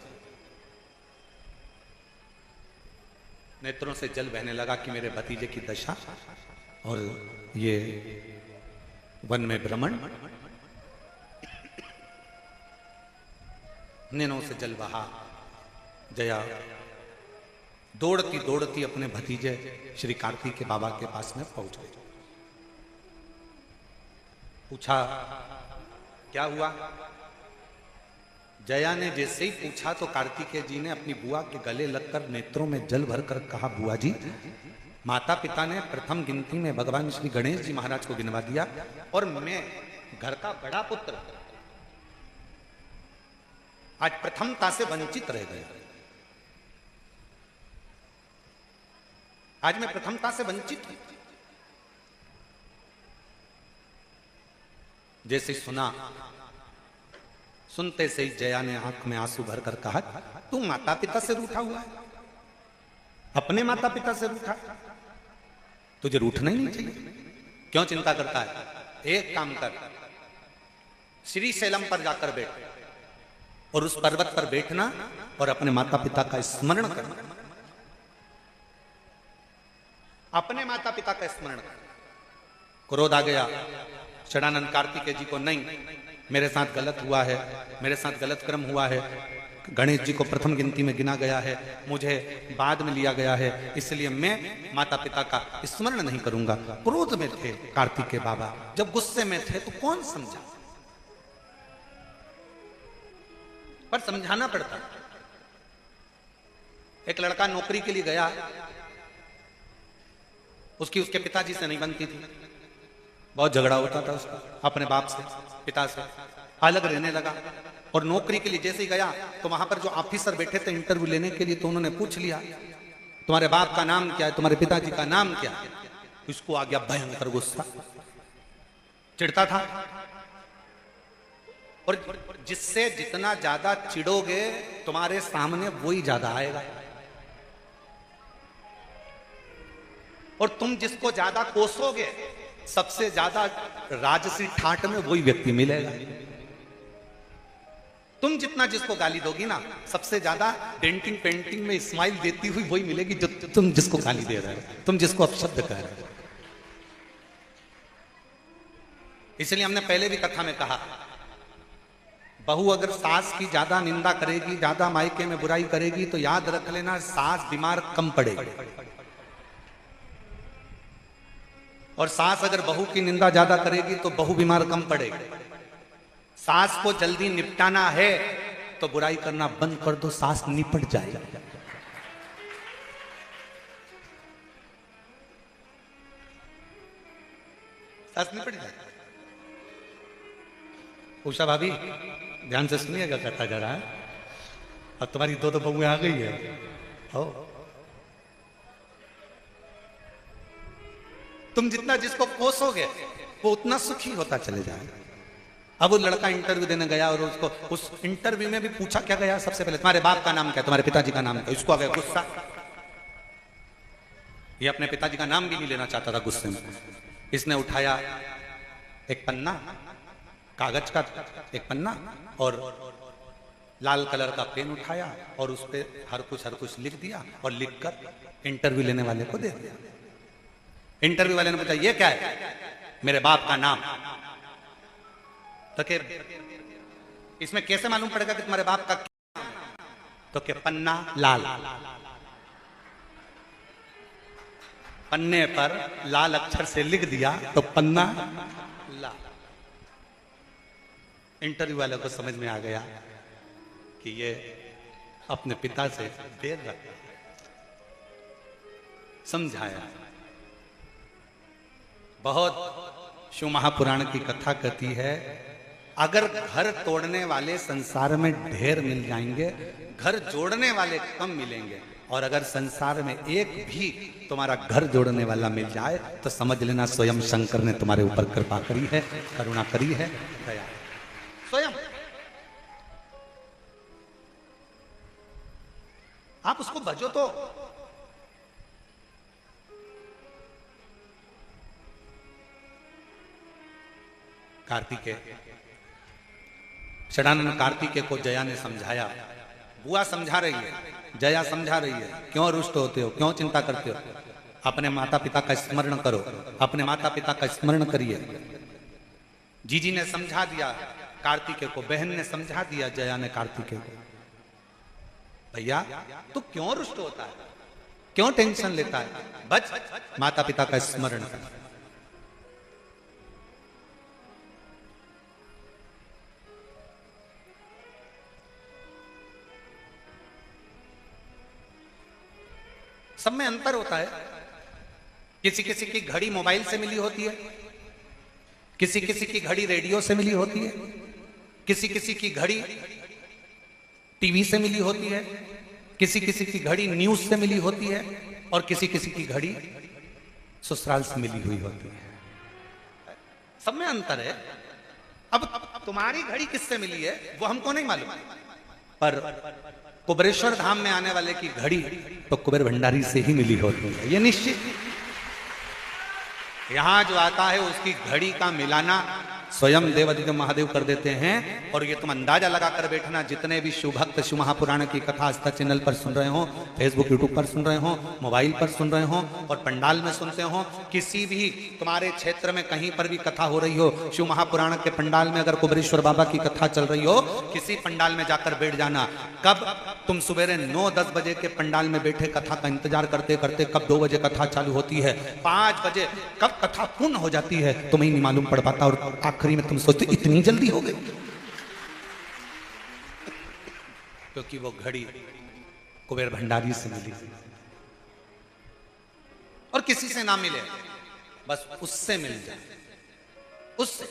नेत्रों से जल बहने लगा कि मेरे भतीजे की दशा और ये वन में भ्रमण। नैनों से जल बहा। जया दौड़ती दौड़ती अपने भतीजे श्री कार्तिक के बाबा के पास में पहुंच गई। पूछा, क्या हुआ? जया ने जैसे ही पूछा तो कार्तिकेय जी ने अपनी बुआ के गले लगकर नेत्रों में जल भरकर कहा, बुआ जी, माता पिता ने प्रथम गिनती में भगवान श्री गणेश जी महाराज को गिनवा दिया और मैं घर का बड़ा पुत्र आज प्रथमता से वंचित रह गया। आज मैं प्रथमता से वंचित हूं। जैसे सुना, सुनते से ही जया ने आंख में आंसू भरकर कहा, तू माता पिता से रूठा हुआ है, अपने माता पिता से रूठा, तुझे रूठना ही नहीं चाहिए। क्यों चिंता करता है? एक काम कर, श्री शैलम पर जाकर बैठ और उस पर्वत पर बैठना और अपने माता पिता का स्मरण करना। अपने माता पिता का स्मरण करना। क्रोध आ गया षडानंद कार्तिकेय जी को, नहीं, मेरे साथ गलत हुआ है, मेरे साथ गलत कर्म हुआ है, गणेश जी को प्रथम गिनती में गिना गया है, मुझे बाद में लिया गया है, इसलिए मैं माता पिता का स्मरण नहीं करूंगा। क्रोध में थे कार्तिकेय बाबा, जब गुस्से में थे तो कौन समझा, पर समझाना पड़ता। एक लड़का नौकरी के लिए गया, उसके पिताजी से नहीं बनती थी, बहुत झगड़ा होता था उसका अपने बाप से, पिता से, अलग रहने लगा। और नौकरी के लिए जैसे ही गया तो वहां पर जो ऑफिसर बैठे थे इंटरव्यू लेने के लिए, तो उन्होंने पूछ लिया, तुम्हारे बाप का नाम क्या है, तुम्हारे पिताजी का नाम क्या है? इसको आ गया भयंकर गुस्सा, चिढ़ता था। और जिससे जितना ज्यादा चिढ़ोगे तुम्हारे सामने वही ज्यादा आएगा, और तुम जिसको ज्यादा कोसोगे सबसे ज्यादा राजसी ठाट में वही व्यक्ति मिलेगा। तुम जितना जिसको गाली दोगी ना, सबसे ज्यादा डेंटिंग पेंटिंग में स्माइल देती हुई वही मिलेगी जो तुम जिसको गाली दे रहे हो, तुम जिसको अपशब्द कह रहे हो। इसलिए हमने पहले भी कथा में कहा, बहू अगर सास की ज्यादा निंदा करेगी, ज्यादा मायके में बुराई करेगी, तो याद रख लेना सास बीमार कम पड़ेगी, और सास अगर बहू की निंदा ज्यादा करेगी तो बहू बीमार कम पड़ेगी। सास को जल्दी निपटाना है तो बुराई करना बंद कर दो, सास निपट जाएगी। सास निपट जाएगी। उषा भाभी ध्यान से सुनिएगा कथा जरा, अब तुम्हारी दो बहुएं आ गई है। हो तुम जितना जिसको कोसोगे वो उतना सुखी होता चले जाएगा। अब वो लड़का इंटरव्यू देने गया और उसको उस इंटरव्यू में भी पूछा क्या गया, सबसे पहले तुम्हारे बाप का नाम क्या, तुम्हारे पिताजी का नाम क्या। इसको आ गया गुस्सा, ये अपने पिताजी का नाम भी नहीं लेना चाहता था गुस्से में। इसने उठाया एक पन्ना, कागज का एक पन्ना, और लाल कलर का पेन उठाया और उस पर हर कुछ लिख दिया और लिखकर इंटरव्यू लेने वाले को दे दिया। इंटरव्यू वाले ने पूछा ये क्या है, मेरे बाप का नाम। तो के इसमें कैसे मालूम पड़ेगा कि तुम्हारे बाप का क्या नाम है? तो के पन्ना लाल, पन्ने पर लाल अक्षर से लिख दिया तो पन्ना लाल। इंटरव्यू वाले को समझ में आ गया कि ये अपने पिता से देर रखा, समझाया। बहुत शिव महापुराण की कथा कहती है, अगर घर तोड़ने वाले संसार में ढेर मिल जाएंगे, घर जोड़ने वाले कम मिलेंगे, और अगर संसार में एक भी तुम्हारा घर जोड़ने वाला मिल जाए तो समझ लेना स्वयं शंकर ने तुम्हारे ऊपर कृपा करी है, करुणा करी है, दया स्वयं। आप उसको भजो तो कार्तिकेय, षडानंद कार्तिकेय को जया ने समझाया। बुआ समझा रही है, जया समझा रही है, क्यों रुष्ट होते हो, क्यों चिंता करते हो, अपने माता पिता का स्मरण करो, अपने माता पिता का स्मरण करिए। जीजी ने समझा दिया कार्तिकेय को, बहन ने समझा दिया जया ने कार्तिकेय को, भैया तू क्यों रुष्ट होता है, क्यों टेंशन लेता है, बच माता पिता का स्मरण कर। सब में अंतर होता है। किसी किसी की घड़ी मोबाइल से मिली होती है, किसी किसी की घड़ी रेडियो से मिली होती है, किसी किसी की घड़ी टीवी से मिली होती है, किसी किसी की घड़ी न्यूज से मिली होती है, और किसी किसी की घड़ी ससुराल से मिली हुई होती है। सब में अंतर है। अब तुम्हारी घड़ी किससे मिली है वो हमको नहीं मालूम, पर कुबेरेश्वर धाम में आने वाले की घड़ी तो कुबेर भंडारी से ही मिली होती है, ये निश्चित। यहां जो आता है उसकी घड़ी का मिलाना स्वयं देवादिदेव महादेव कर देते हैं। और ये तुम अंदाजा लगा कर बैठना, जितने भी शिव भक्त शिव महापुराण की कथा आस्था चैनल पर सुन रहे हो, फेसबुक यूट्यूब पर सुन रहे हो, मोबाइल पर सुन रहे हो, और पंडाल में सुनते हो, किसी भी तुम्हारे क्षेत्र में कहीं पर भी कथा हो रही हो, शिव महापुराण के पंडाल में अगर कुबेरेश्वर बाबा की कथा चल रही हो, किसी पंडाल में जाकर बैठ जाना। कब तुम सवेरे 9-10 बजे के पंडाल में बैठे कथा का इंतजार करते करते कब 2 बजे कथा चालू होती है, 5 बजे कब कथा पूर्ण हो जाती है तुम्हें नहीं मालूम पड़ पाता, और आखिरी में तुम सोचते इतनी जल्दी हो गई, क्योंकि वो घड़ी कुबेर भंडारी से मिली। और किसी से ना मिले, बस उससे मिल जाए, उससे।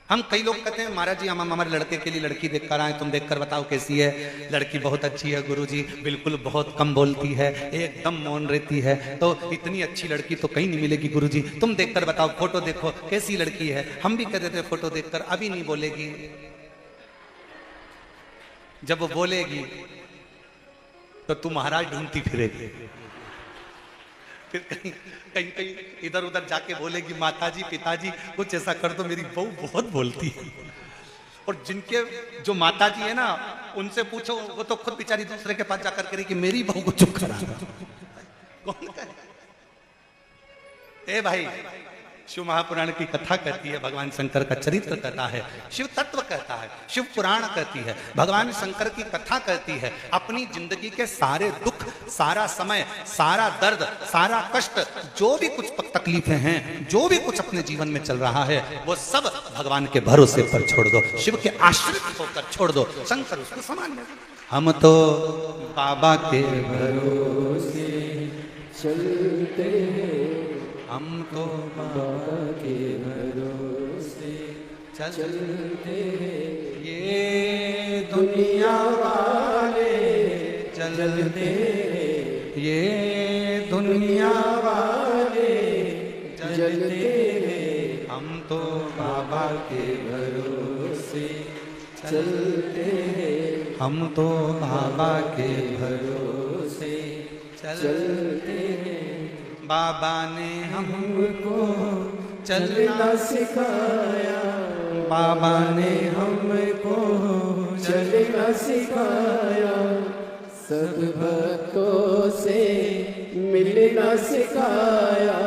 हम कई लोग कहते हैं महाराज जी हम हमारे लड़के के लिए लड़की देख कर आए, तुम देख कर बताओ कैसी है। लड़की बहुत अच्छी है गुरुजी, बिल्कुल बहुत कम बोलती है, एकदम मौन रहती है, तो इतनी अच्छी लड़की तो कहीं नहीं मिलेगी गुरुजी, तुम देख कर बताओ, फोटो देखो कैसी लड़की है। हम भी कह देते फोटो देखकर, अभी नहीं बोलेगी, जब वो बोलेगी तो तुम महाराज ढूंढती फिरेगी, फिर कहीं कहीं कहीं इधर उधर जाके बोलेगी माताजी पिताजी कुछ ऐसा कर दो, मेरी बहू बहुत बोलती है। और जिनके जो माताजी है ना, उनसे पूछो, वो तो खुद बेचारी दूसरे के पास जाकर करेगी कि मेरी बहू को चुप करा। कौन कहे? ए भाई, शिव महापुराण की कथा कहती है, भगवान शंकर का चरित्र कहता है, शिव तत्व कहता है, शिव पुराण कहती है, भगवान शंकर की कथा कहती है। अपनी जिंदगी के सारे दुख, सारा समय, सारा दर्द, सारा कष्ट, जो भी कुछ तकलीफें हैं, जो भी कुछ अपने जीवन में चल रहा है, वो सब भगवान के भरोसे पर छोड़ दो, शिव के आश्रित होकर छोड़ दो। शंकर उसको समान है। हम तो बाबा के भरोसे चलते हैं, हम तो बाबा के भरोसे चलते हैं, ये दुनिया वाले चलते हैं, ये दुनिया वाले चलते हैं, हम तो बाबा के भरोसे चलते हैं, हम तो बाबा के भरोसे चलते हैं। बाबा ने हमको चलना सिखाया, बाबा ने हमको चलना सिखाया, सब भक्तों से मिलना सिखाया,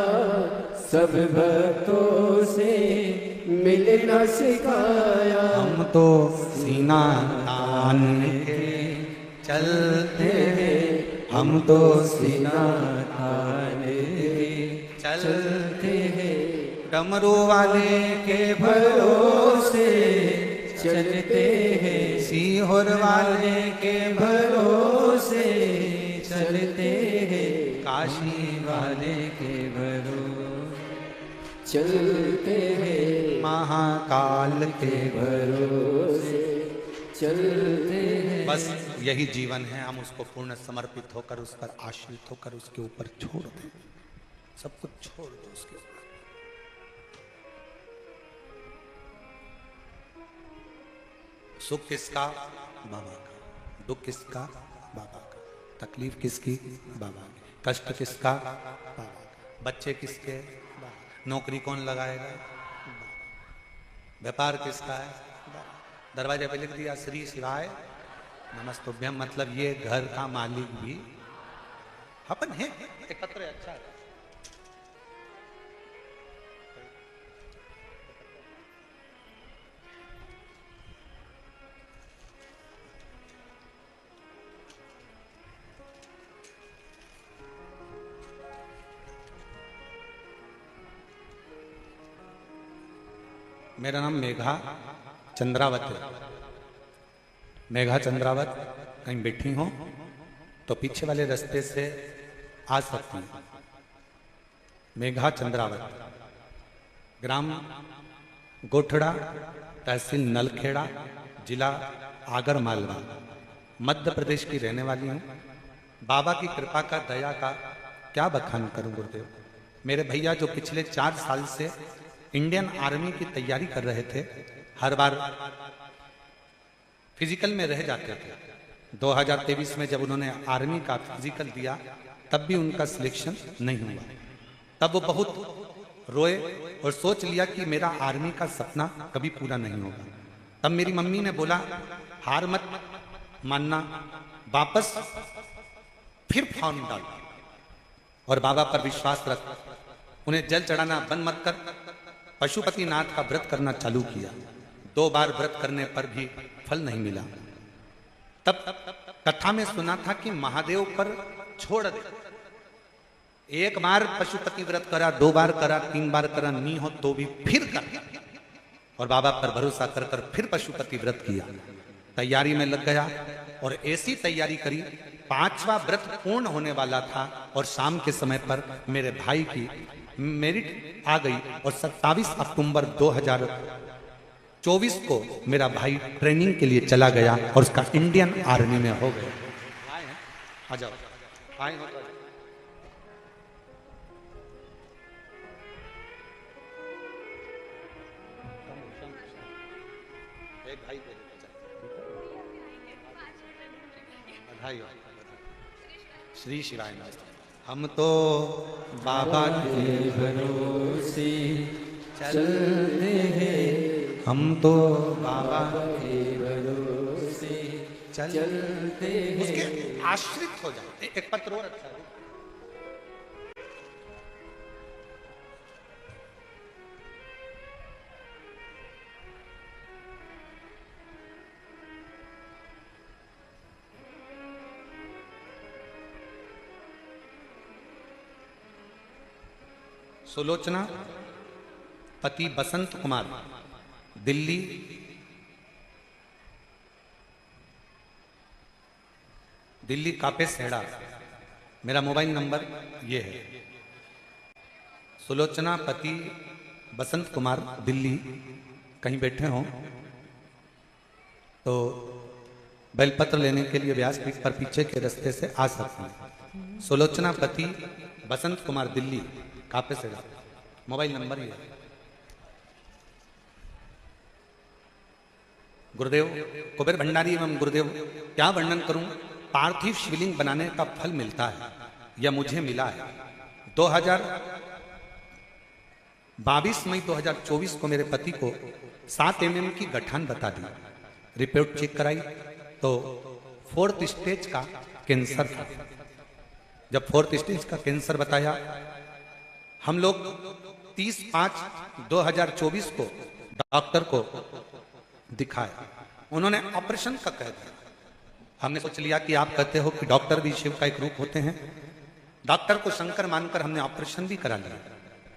सब भक्तों से मिलना सिखाया। हम तो सीना तान के चलते हैं, हम तो सीना तान के चलते हैं, डमरू वाले के भरोसे चलते हैं, सीहोर वाले के भरोसे चलते हैं, काशी वाले के भरोसे चलते हैं, महाकाल के भरोसे चलते हैं। बस यही जीवन है, हम उसको पूर्ण समर्पित होकर, उस पर आश्रित होकर उसके ऊपर छोड़ दें, सब कुछ छोड़ दो उसके ऊपर। सुख किसका? बाबा का। दुख किसका? बाबा का। तकलीफ किसकी? बाबा की। कष्ट किसका? बाबा का। बच्चे किसके? बाबा। नौकरी कौन लगाएगा? बाबा। व्यापार किसका है? बाबा। दरवाजे पे लिख दिया श्री शिवाय नमस्तुभ्यम, मतलब ये घर का मालिक भी अपन है। एक पत्र है, अच्छा है। मेरा नाम मेघा चंद्रावत है। मेघा चंद्रावत कहीं बैठी हो तो पीछे वाले रास्ते से आ सकती हैं। मेघा चंद्रावत, ग्राम गोठड़ा, तहसील नलखेड़ा, जिला आगर मालवा, मध्य प्रदेश की रहने वाली हूँ। बाबा की कृपा का, दया का क्या बखान करूं गुरुदेव। मेरे भैया जो पिछले 4 साल से इंडियन आर्मी की तैयारी कर रहे थे, हर बार फिजिकल में रह जाते थे। 2023 में जब उन्होंने आर्मी का फिजिकल दिया तब भी उनका सिलेक्शन नहीं हुआ। तब वो बहुत रोए और सोच लिया कि मेरा आर्मी का सपना कभी पूरा नहीं होगा। तब मेरी मम्मी ने बोला, हार मत मानना, वापस फिर फॉर्म डाल और बाबा पर विश्वास रख, उन्हें जल चढ़ाना बंद मत कर। पशुपतिनाथ का व्रत करना चालू किया। 2 बार व्रत करने पर भी फल नहीं मिला। तब कथा में सुना था कि महादेव पर छोड़ दे। 1 बार पशुपति व्रत करा, 2 बार करा, 3 बार करा, नहीं हो तो भी फिर कर, और बाबा पर भरोसा कर कर फिर पशुपति व्रत किया। तैयारी में लग गया और ऐसी तैयारी करी, 5वां व्रत पूर्ण होने वाला था और शाम के समय पर मेरे भाई की मेरिट आ गई और 27 अक्टूबर 2024 को मेरा भाई ट्रेनिंग के लिए चला गया और उसका इंडियन आर्मी में हो गया। आ जाओ, आए हो तो एक भाई को बधाई हो। श्री शिवाय नमस्ते। हम तो बाबा के भरोसे चलते हैं, हम तो बाबा के भरोसे चलते हैं। उसके आश्रित हो जाओ। एक पत्र और अच्छा है। सुलोचना पति बसंत कुमार, दिल्ली, कापे सेड़ा। मेरा मोबाइल नंबर ये है। सुलोचना पति बसंत कुमार, दिल्ली, कहीं बैठे हों तो बेलपत्र लेने के लिए व्यासपीठ पर पीछे के रास्ते से आ सकते हैं। सुलोचना पति बसंत कुमार, दिल्ली, कापे से। मोबाइल नंबर ही है। गुरुदेव कुबेर भंडारी एवं गुरुदेव, क्या वर्णन करूं। पार्थिव शिवलिंग बनाने का फल मिलता है या मुझे मिला है। 22 मई 2024 को मेरे पति को 7 mm की गठान बता दी। रिपोर्ट चेक कराई तो 4th स्टेज का कैंसर था। जब 4th स्टेज का कैंसर बताया, हम लोग 30/5/2024 को डॉक्टर को दिखाया। उन्होंने ऑपरेशन का कह दिया। हमने सोच लिया कि आप कहते हो कि डॉक्टर भी शिव का एक रूप होते हैं। डॉक्टर को शंकर मानकर हमने ऑपरेशन भी करा लिया,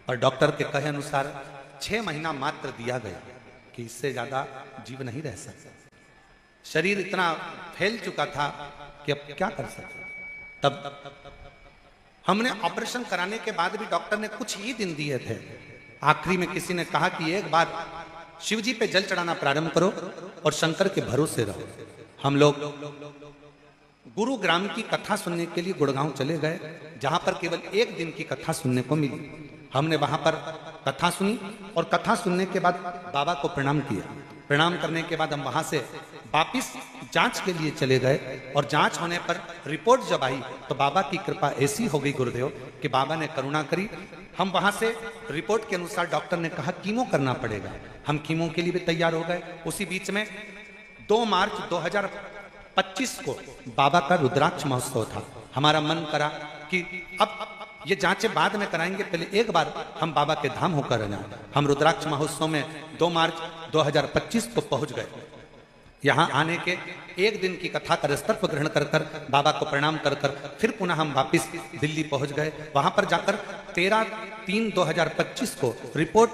और डॉक्टर के कहे अनुसार 6 महीना मात्र दिया गया कि इससे ज्यादा जीव नहीं रह सकता। शरीर इतना फैल चुका था कि अब क्या कर सकते। तब हमने ऑपरेशन कराने के बाद भी डॉक्टर ने कुछ ही दिन दिए थे। आखिरी में किसी ने कहा कि एक बार शिव जी पे जल चढ़ाना प्रारंभ करो और शंकर के भरोसे रहो। हम लोग गुरुग्राम की कथा सुनने के लिए गुड़गांव चले गए, जहां पर केवल 1 दिन की कथा सुनने को मिली। हमने वहां पर कथा सुनी और कथा सुनने के बाद बाबा को प्रणाम किया। प्रणाम करने के बाद हम वहां से वापिस जांच के लिए चले गए, और जांच होने पर रिपोर्ट जब आई तो बाबा की कृपा ऐसी हो गई गुरुदेव कि बाबा ने करुणा करी। हम वहां से रिपोर्ट के अनुसार डॉक्टर ने कहा कीमो करना पड़ेगा। हम कीमो के लिए भी तैयार हो गए। उसी बीच में 2 मार्च 2025 को बाबा का रुद्राक्ष महोत्सव था। हमारा मन करा कि अब ये जांचें बाद में कराएंगे, पहले एक बार हम बाबा के धाम होकर जाएं। हम रुद्राक्ष महोत्सव में 2 मार्च 2025 को पहुंच गए। यहाँ आने के 1 दिन की कथा का रस्तर्प ग्रहण कर कर बाबा को प्रणाम कर कर फिर पुनः हम वापिस दिल्ली पहुंच गए। वहां पर जाकर 13/3/2025 को रिपोर्ट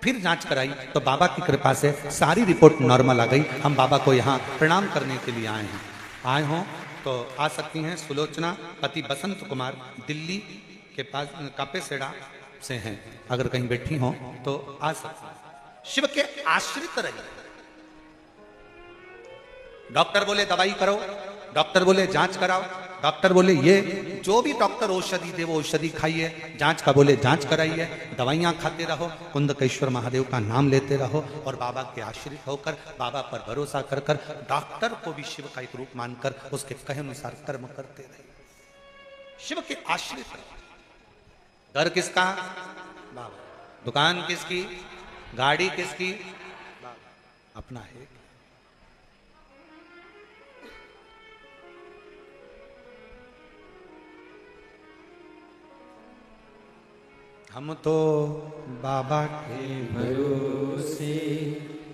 फिर जांच कराई तो बाबा की कृपा से सारी रिपोर्ट नॉर्मल आ गई। हम बाबा को यहाँ प्रणाम करने के लिए आए हैं। आए हों तो आ सकती हैं। सुलोचना पति बसंत कुमार दिल्ली के पास कापेसेड़ा से हैं, अगर कहीं बैठी हो तो आ सकती हैं। शिव के आश्रित रहिए। डॉक्टर बोले दवाई करो, डॉक्टर बोले जांच कराओ, डॉक्टर बोले ये जो भी डॉक्टर औषधि दे वो औषधि खाइए, जांच का बोले जांच कराइए, दवाइयां खाते रहो, कुंदकेश्वर महादेव का नाम लेते रहो और बाबा के आश्रित होकर बाबा पर भरोसा कर कर डॉक्टर को भी शिव का एक रूप मानकर उसके कहे अनुसार कर्म करते रहे। शिव के आश्रित रहे। घर किसका? बाबा। दुकान किसकी? गाड़ी किसकी? बाबा। अपना है। हम तो बाबा के भरोसे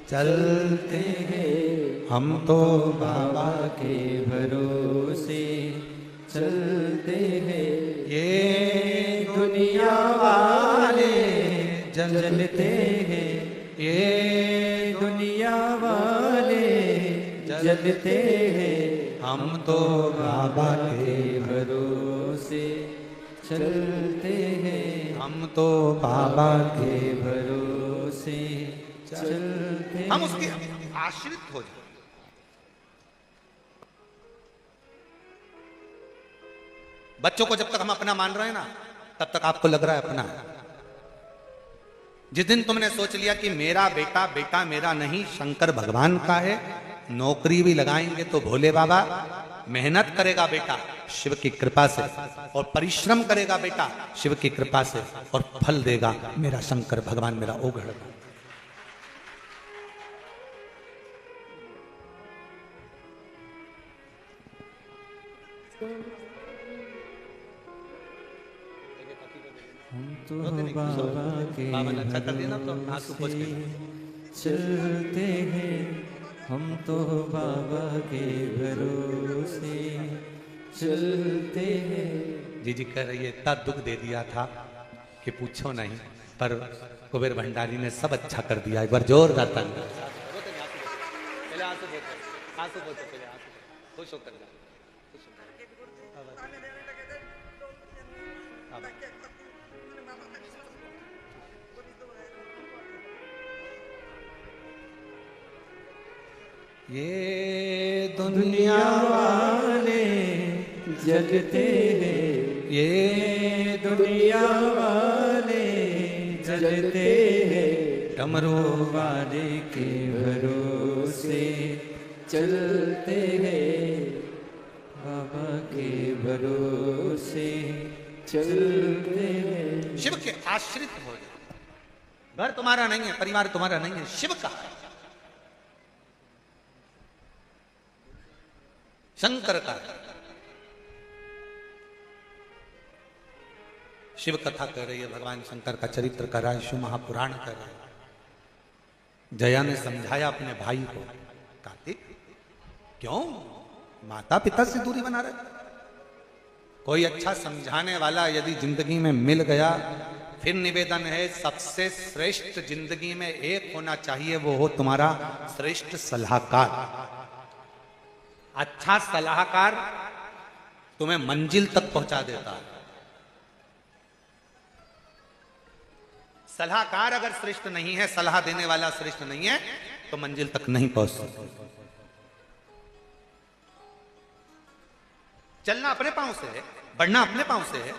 चलते हैं, हम तो बाबा के भरोसे चलते हैं। ये दुनिया वाले जलते हैं, ये दुनिया वाले जलते हैं। हम तो बाबा के भरोसे चलते हैं, हम तो बाबा के के भरोसे चलते हम उसके आश्रित हो जाए। बच्चों को जब तक हम अपना मान रहे हैं ना तब तक आपको लग रहा है अपना है। जिस दिन तुमने सोच लिया कि मेरा बेटा बेटा मेरा नहीं शंकर भगवान का है, नौकरी भी लगाएंगे तो भोले बाबा, मेहनत करेगा बेटा शिव की कृपा से और परिश्रम करेगा बेटा शिव की कृपा से और फल देगा मेरा शंकर भगवान, मेरा ओघड़। हम तो बाबा के बाबा ने अच्छा कर दिया ना तो आंसू पोंछ के चलते हैं, हम तो बाबा के भरोसे चलते हैं। जी जी कह रही है इतना दुख दे दिया था कि पूछो नहीं, पर कुबेर भंडारी ने सब अच्छा कर दिया। एक बार जोरदार ताली। खुश होकर ये दुनिया वाले जलते हैं, ये दुनिया वाले जलते हैं। डमरू वाले के भरोसे चलते हैं, बाबा के भरोसे चलते हैं। शिव के आश्रित हो जाए। घर तुम्हारा नहीं है, परिवार तुम्हारा नहीं है, शिव का है, शंकर का। शिव कथा कर रही है, भगवान शंकर का चरित्र कर रहा है, शिव महापुराण कर रहा है। जया ने समझाया अपने भाई को, कार्तिक क्यों माता पिता से दूरी बना रहे? कोई अच्छा समझाने वाला यदि जिंदगी में मिल गया, फिर निवेदन है सबसे श्रेष्ठ जिंदगी में एक होना चाहिए, वो हो तुम्हारा श्रेष्ठ सलाहकार। अच्छा सलाहकार तुम्हें मंजिल तक पहुंचा देता है। सलाहकार अगर श्रेष्ठ नहीं है, सलाह देने वाला श्रेष्ठ नहीं है, तो मंजिल तक नहीं पहुंच सकते। चलना अपने पांव से है, बढ़ना अपने पांव से है,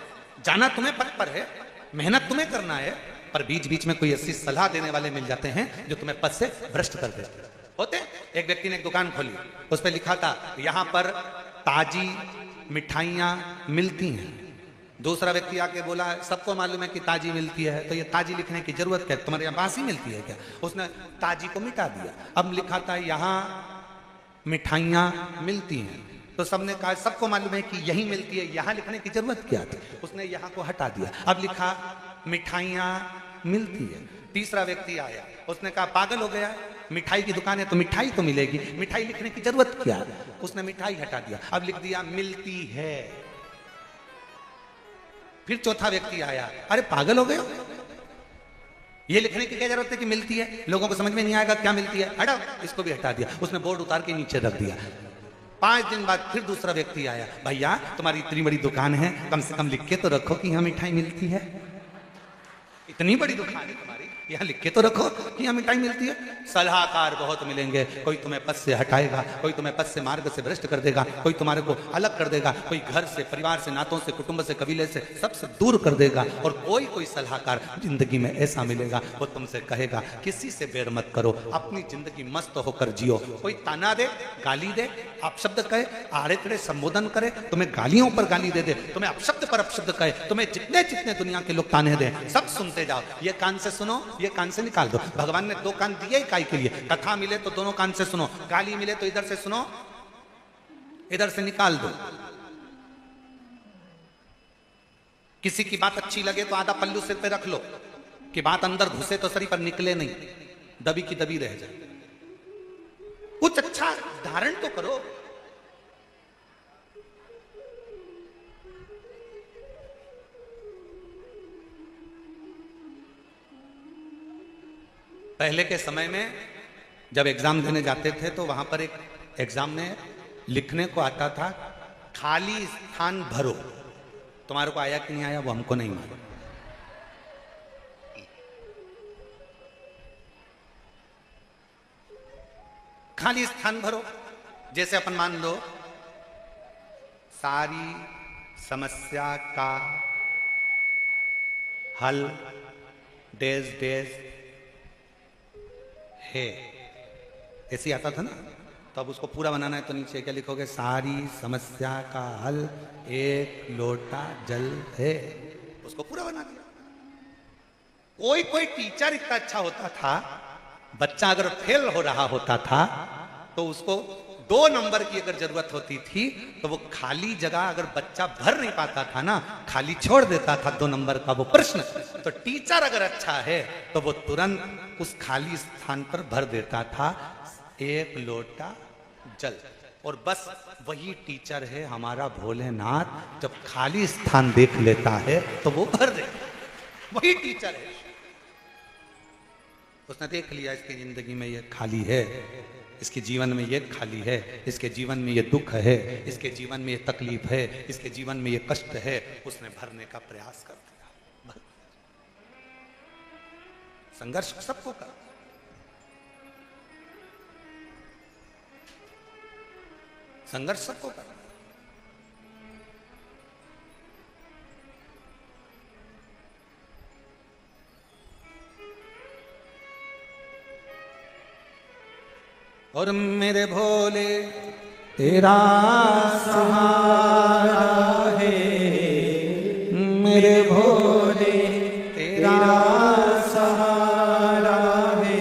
जाना तुम्हें पथ पर है, मेहनत तुम्हें करना है, पर बीच बीच में कोई ऐसी सलाह देने वाले मिल जाते हैं जो तुम्हें पथ से भ्रष्ट कर देते होते। एक व्यक्ति ने एक दुकान खोली, उस पर लिखा था यहां पर ताजी मिठाइयां मिलती हैं। दूसरा व्यक्ति आके बोला सबको मालूम है कि ताजी मिलती है, तो ये ताजी लिखने की जरूरत क्या है, तुम्हारे यहाँ बासी मिलती है क्या? उसने ताजी को मिटा दिया। अब लिखा था यहाँ मिठाइयाँ मिलती हैं, तो सबने कहा सबको मालूम है कि यही मिलती है, यहाँ लिखने की जरूरत क्या थी? उसने यहाँ को हटा दिया, अब लिखा मिठाइयाँ मिलती है। तीसरा व्यक्ति आया, उसने कहा पागल हो गया, मिठाई की दुकान है तो मिठाई तो मिलेगी, मिठाई लिखने की जरूरत क्या है? उसने मिठाई हटा दिया, अब लिख दिया मिलती है। फिर चौथा व्यक्ति आया, अरे पागल हो गए, ये लिखने की क्या जरूरत है कि मिलती है, लोगों को समझ में नहीं आएगा क्या मिलती है, हटाओ, इसको भी हटा दिया। उसने बोर्ड उतार के नीचे रख दिया। 5 दिन बाद फिर दूसरा व्यक्ति आया, भैया तुम्हारी इतनी बड़ी दुकान है, कम से कम लिख के तो रखो कि यहाँ मिठाई मिलती है। इतनी बड़ी दुकान है तुम्हारी, यहाँ लिख के तो रखो कि यहाँ मिठाई मिलती है। सलाहकार बहुत मिलेंगे, कोई तुम्हें पद से हटाएगा, कोई तुम्हें पद से मार्ग से भ्रष्ट कर देगा, कोई तुम्हारे को अलग कर देगा, कोई घर से, परिवार से, नातों से, कुटुंब से, कबीले से, सबसे दूर कर देगा। और कोई सलाहकार जिंदगी में ऐसा मिलेगा, वो तुमसे कहेगा किसी से बैर मत करो, अपनी जिंदगी मस्त होकर जियो। कोई ताना दे, गाली दे, अपशब्द कहे, आड़े तेड़े संबोधन करे, तुम्हें गालियों पर गाली दे दे, तुम्हें अपशब्द पर अपशब्द कहे, तुम्हें जितने जितने दुनिया के लोग ताने दें, सब सुनते जाओ। ये कान से सुनो, ये कान से निकाल दो। भगवान ने 2 कान दिए ही काई के लिए? कथा मिले तो दोनों कान से सुनो, गाली मिले तो इधर से सुनो, इधर से निकाल दो। किसी की बात अच्छी लगे तो आधा पल्लू सिर पे रख लो, कि बात अंदर घुसे तो शरीर पर निकले नहीं, दबी की दबी रह जाए। कुछ अच्छा धारण तो करो। पहले के समय में जब एग्जाम देने जाते थे तो वहां पर एक एग्जाम में लिखने को आता था, खाली स्थान भरो। तुम्हारे को आया कि नहीं आया वो हमको नहीं मालूम। खाली स्थान भरो। जैसे अपन मान लो सारी समस्या का हल डेज डेज है, ऐसे आता था ना। तो अब उसको पूरा बनाना है तो नीचे क्या लिखोगे? सारी समस्या का हल 1 लोटा जल है। उसको पूरा बना दिया। कोई टीचर इतना अच्छा होता था, बच्चा अगर फेल हो रहा होता था तो उसको 2 नंबर की अगर जरूरत होती थी तो वो खाली जगह अगर बच्चा भर नहीं पाता था ना, खाली छोड़ देता था 2 नंबर का वो प्रश्न। तो टीचर अगर अच्छा है तो वो तुरंत उस खाली स्थान पर भर देता था 1 लोटा जल। और बस वही टीचर है हमारा भोलेनाथ। जब खाली स्थान देख लेता है तो वो भर दे। वही टीचर है। उसने देख लिया इसकी जिंदगी में ये खाली है, इसके जीवन में ये खाली है, इसके जीवन में ये दुख है, इसके जीवन में ये तकलीफ है, इसके जीवन में ये कष्ट है। उसने भरने का प्रयास कर दिया। संघर्ष सबको कर। संघर्ष सबको कर। और मेरे भोले तेरा सहारा है, मेरे भोले तेरा सहारा है,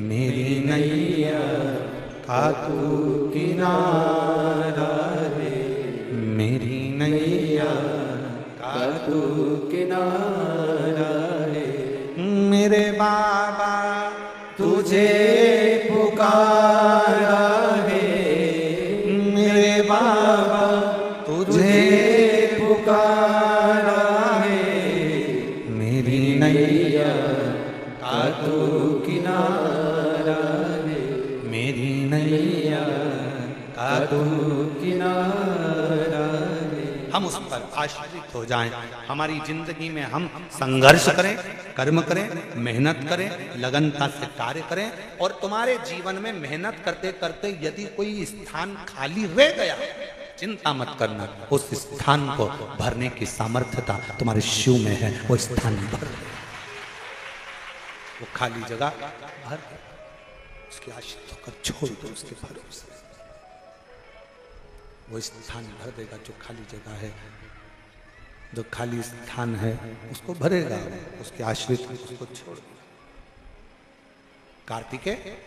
मेरी नैया का तू किनारा है, मेरी नैया का तू किनारा है। मेरे बाबा तुझे पुकारा है, मेरे बाबा तुझे पुकारा है, मेरी नैया का तू किनारा है, मेरी नैया का तू किनारा है। हम उस पर आश्रित हो जाएं। हमारी जिंदगी में हम संघर्ष करें, कर्म करें, मेहनत करें, लगनता से कार्य करें। और तुम्हारे जीवन में मेहनत करते करते यदि कोई स्थान खाली रह गया, चिंता मत करना, उस स्थान को भरने की सामर्थ्यता तुम्हारे शिव में है। वो स्थान भर, वो खाली जगह भर, उसके आश्रित होकर छोड़ दो उसके भरोसे। वो स्थान भर देगा जो खाली जगह है, जो खाली स्थान है उसको भरेगा, उसके आश्रित उसको छोड़। कार्तिकेय,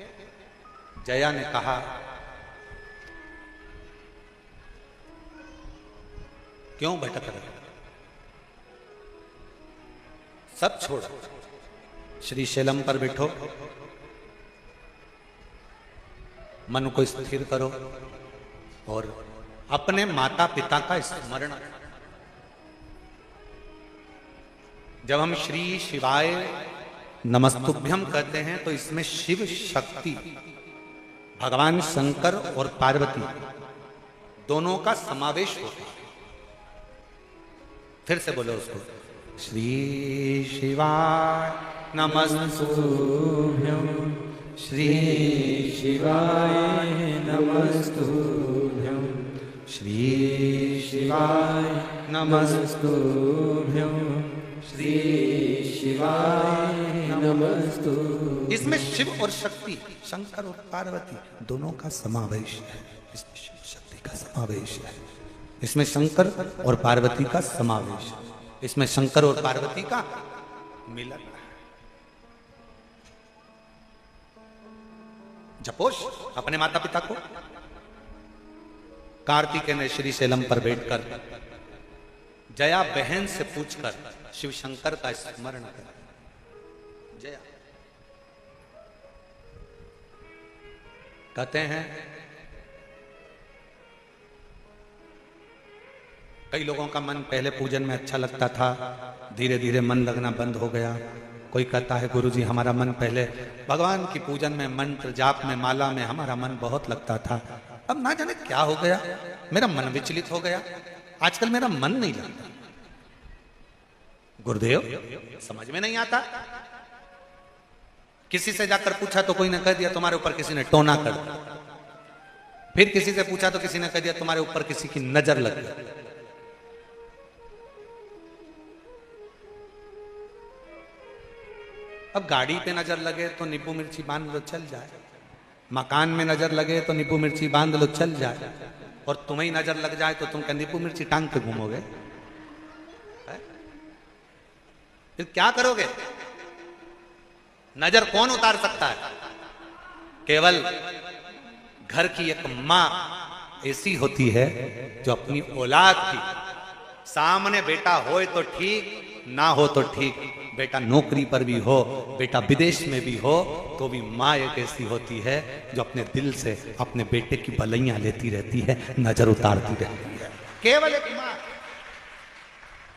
जया ने कहा क्यों भटक रहे, सब छोड़ श्री शैलम पर बैठो, मन को स्थिर करो और अपने माता पिता का स्मरण। जब हम श्री शिवाय नमस्तुभ्यम कहते हैं तो इसमें शिव शक्ति भगवान शंकर और पार्वती दोनों का समावेश होता है। फिर से बोलो उसको, श्री शिवाय नमस्तुभ्यं, श्री शिवाय नमस्तुभ्यं, श्री शिवाय नमस्तुभ्यं, श्री शिवाय नमस्तुभ्यं। इसमें शिव और शक्ति, शंकर और पार्वती दोनों का समावेश है। इसमें शिव शक्ति का समावेश है, इसमें शंकर और पार्वती का समावेश है, इसमें शंकर और पार्वती का मिलन है। जपोश अपने माता पिता को। कार्तिकेय ने श्री शैलम पर बैठकर जया बहन से पूछकर शिव शंकर का स्मरण कर। जया कहते हैं कई लोगों का मन पहले पूजन में अच्छा लगता था, धीरे धीरे मन लगना बंद हो गया। कोई कहता है गुरुजी हमारा मन पहले भगवान की पूजन में, मंत्र जाप में, माला में हमारा मन बहुत लगता था, अब ना जाने क्या हो गया, मेरा मन विचलित हो गया, आजकल मेरा मन नहीं लगता। गुरुदेव समझ में नहीं आता। किसी से जाकर पूछा तो कोई ने कह दिया तुम्हारे ऊपर किसी ने टोना कर दिया, फिर किसी से पूछा तो किसी ने कह दिया तुम्हारे ऊपर किसी की नजर लग गई। अब गाड़ी पे नजर लगे तो नींबू मिर्ची बांध लो चल जाए, मकान में नजर लगे तो नींबू मिर्ची बांध लो चल जाए, और तुम्हें ही नजर लग जाए तो तुम क्या नींबू मिर्ची टांग के घूमोगे? फिर क्या करोगे? नजर कौन उतार सकता है? केवल घर की एक मां ऐसी होती है जो अपनी औलाद की, सामने बेटा होए तो ठीक, ना हो तो ठीक, बेटा नौकरी पर भी हो, बेटा विदेश में भी हो, तो भी माँ एक ऐसी होती है जो अपने दिल से अपने बेटे की भलाइयां लेती रहती है, नजर उतारती रहती है। केवल एक माँ,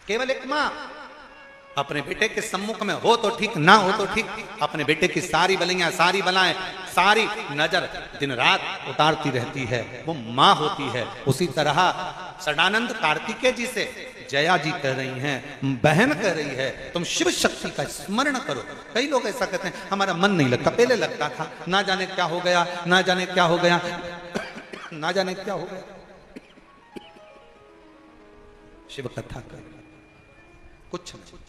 केवल एक माँ अपने बेटे के सम्मुख में हो तो ठीक, ना हो तो ठीक, अपने बेटे की सारी भलाइयां, सारी बलाएं, सारी नजर दिन रात उतारती रहती है, वो माँ होती है। उसी तरह सदानंद कार्तिकेय जी से जया जी कह रही हैं, बहन कह रही है, तुम शिव शक्ति का स्मरण करो। कई लोग ऐसा कहते हैं हमारा मन नहीं लगता, पहले लगता था, ना जाने क्या हो गया, ना जाने क्या हो गया, ना जाने क्या हो गया। शिव कथा कर कुछ नहीं।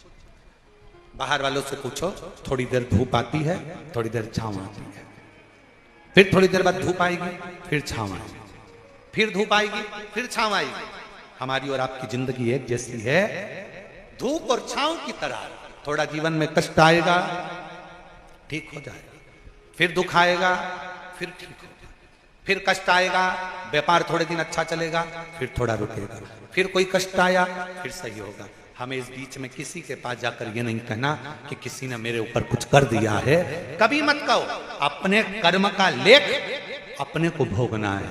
बाहर वालों से पूछो, थोड़ी देर धूप आती है, थोड़ी देर छांव आती है, फिर थोड़ी देर बाद धूप आएगी, फिर छांव आएगी, फिर धूप आएगी, फिर छांव आएगी। हमारी और आपकी जिंदगी एक जैसी है, धूप और छांव की तरह। थोड़ा जीवन में कष्ट आएगा, ठीक हो जाएगा, फिर दुख आएगा, फिर ठीक होगा, फिर कष्ट आएगा, व्यापार थोड़े दिन अच्छा चलेगा, फिर थोड़ा रुकेगा, फिर कोई कष्ट आया, फिर सही होगा। हमें इस बीच में किसी के पास जाकर ये नहीं कहना कि किसी ने मेरे ऊपर कुछ कर दिया है, कभी मत कहो। अपने कर्म का लेख अपने को भोगना है।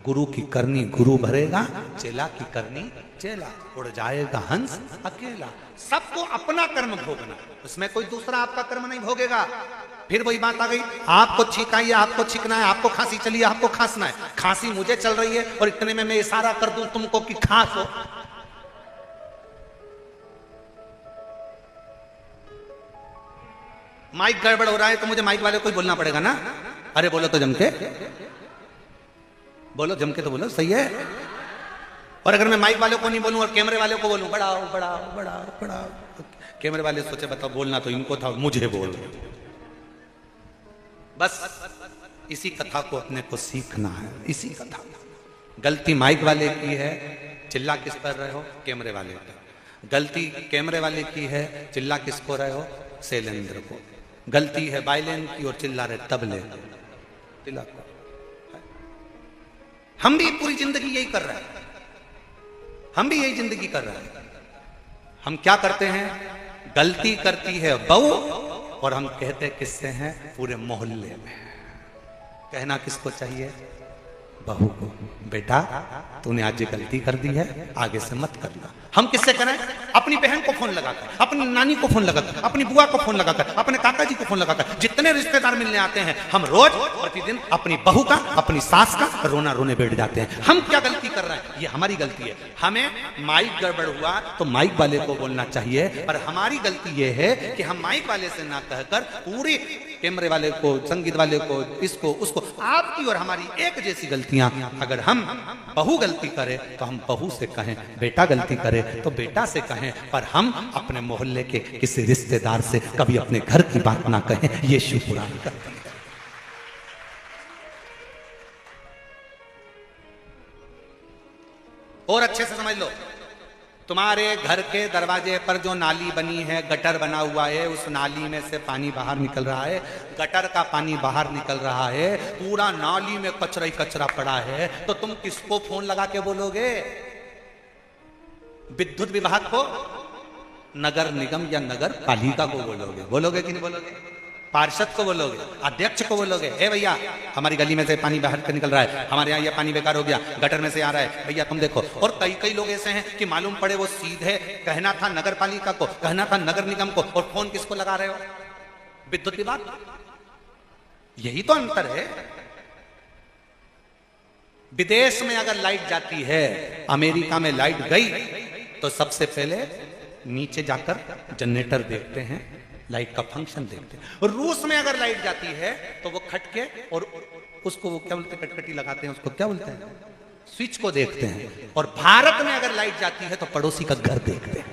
गुरु की करनी गुरु भरेगा, चेला की करनी चेला, उड़ जाएगा हंस अकेला। सबको अपना कर्म भोगना, उसमें कोई दूसरा आपका कर्म नहीं भोगेगा। फिर वही बात आ गई, आपको छींक आई है, आपको छींकना है, आपको खांसी चली है, आपको खांसना है। खांसी मुझे चल रही है और इतने में मैं इशारा कर दूं तुमको कि खांसो। माइक गड़बड़ हो रहा है तो मुझे माइक वाले को ही बोलना पड़ेगा ना। अरे बोलो तो जम के बोलो, जम के तो बोलो, सही है। और अगर मैं माइक वाले को नहीं बोलूं और कैमरे वाले को बोलूं बढ़ाओ बढ़ाओ बढ़ाओ बढ़ाओ, कैमरे वाले सोचे बताओ बोलना तो इनको था, मुझे बोल। बस इसी कथा को अपने को सीखना है, इसी कथा। गलती माइक वाले की है, चिल्ला किस पर रहे हो? कैमरे वाले पर। गलती कैमरे वाले की है, चिल्ला किसको रहे हो? शैलेंद्र को। गलती है वायलिन की और चिल्ला रहे तबले तिलक। हम भी पूरी जिंदगी यही कर रहे हैं, हम भी यही जिंदगी कर रहे हैं। हम क्या करते हैं? गलती करती है बहू और हम कहते किससे हैं? पूरे मोहल्ले में। कहना किसको चाहिए? बहू को, बेटा तूने आज ये गलती कर दी है, आगे से मत करना। हम किससे करें? अपनी बहन को फोन लगाकर, अपनी नानी को फोन लगाकर, अपनी बुआ को फोन लगाकर, अपने काका जी को फोन लगाकर, जितने रिश्तेदार मिलने आते हैं, हम रोज प्रतिदिन अपनी बहू का, अपनी सास का रोना रोने बैठ जाते हैं। हम क्या गलती कर रहे हैं? ये हमारी गलती है। हमें माइक गड़बड़ हुआ तो माइक वाले को बोलना चाहिए, पर हमारी गलती ये है कि हम माइक वाले से ना कहकर पूरे कैमरे वाले को, संगीत वाले को, इसको उसको, आपकी और हमारी एक जैसी गलतियां। अगर हम बहू गलती करे तो हम बहू से कहें, बेटा गलती करे तो बेटा से कहें, पर हम अपने मोहल्ले के किसी रिश्तेदार से कभी अपने घर की बात ना कहें। ये शिव पुराण करते हैं। और अच्छे से समझ लो, तुम्हारे घर के दरवाजे पर जो नाली बनी है, गटर बना हुआ है, उस नाली में से पानी बाहर निकल रहा है, गटर का पानी बाहर निकल रहा है, पूरा नाली में कचरा ही कचरा पड़ा है, तो तुम किसको फोन लगा के बोलोगे? विद्युत विभाग को, नगर निगम या नगर पालिका को बोलोगे? बोलोगे कि नहीं बोलोगे? पार्षद को बोलोगे? अध्यक्ष को बोलोगे, ए भैया हमारी गली में से पानी बाहर कर निकल रहा है, हमारे यहाँ ये पानी बेकार हो गया, गटर में से आ रहा है, भैया तुम देखो। और कई कई लोग ऐसे हैं कि मालूम पड़े वो सीधे कहना था नगर पालिका को, कहना था नगर निगम को, और फोन किसको लगा रहे हो? विद्युत विभाग। यही तो अंतर है। विदेश में अगर लाइट जाती है, अमेरिका में लाइट गई तो सबसे पहले नीचे जाकर जनरेटर देखते हैं, लाइट का फंक्शन देखते हैं। और रूस में अगर लाइट जाती है तो वो खटके और उसको वो क्या बोलते हैं, कटकटी लगाते हैं, उसको क्या बोलते हैं, स्विच को देखते हैं। और भारत में अगर लाइट जाती है तो पड़ोसी का घर देखते हैं।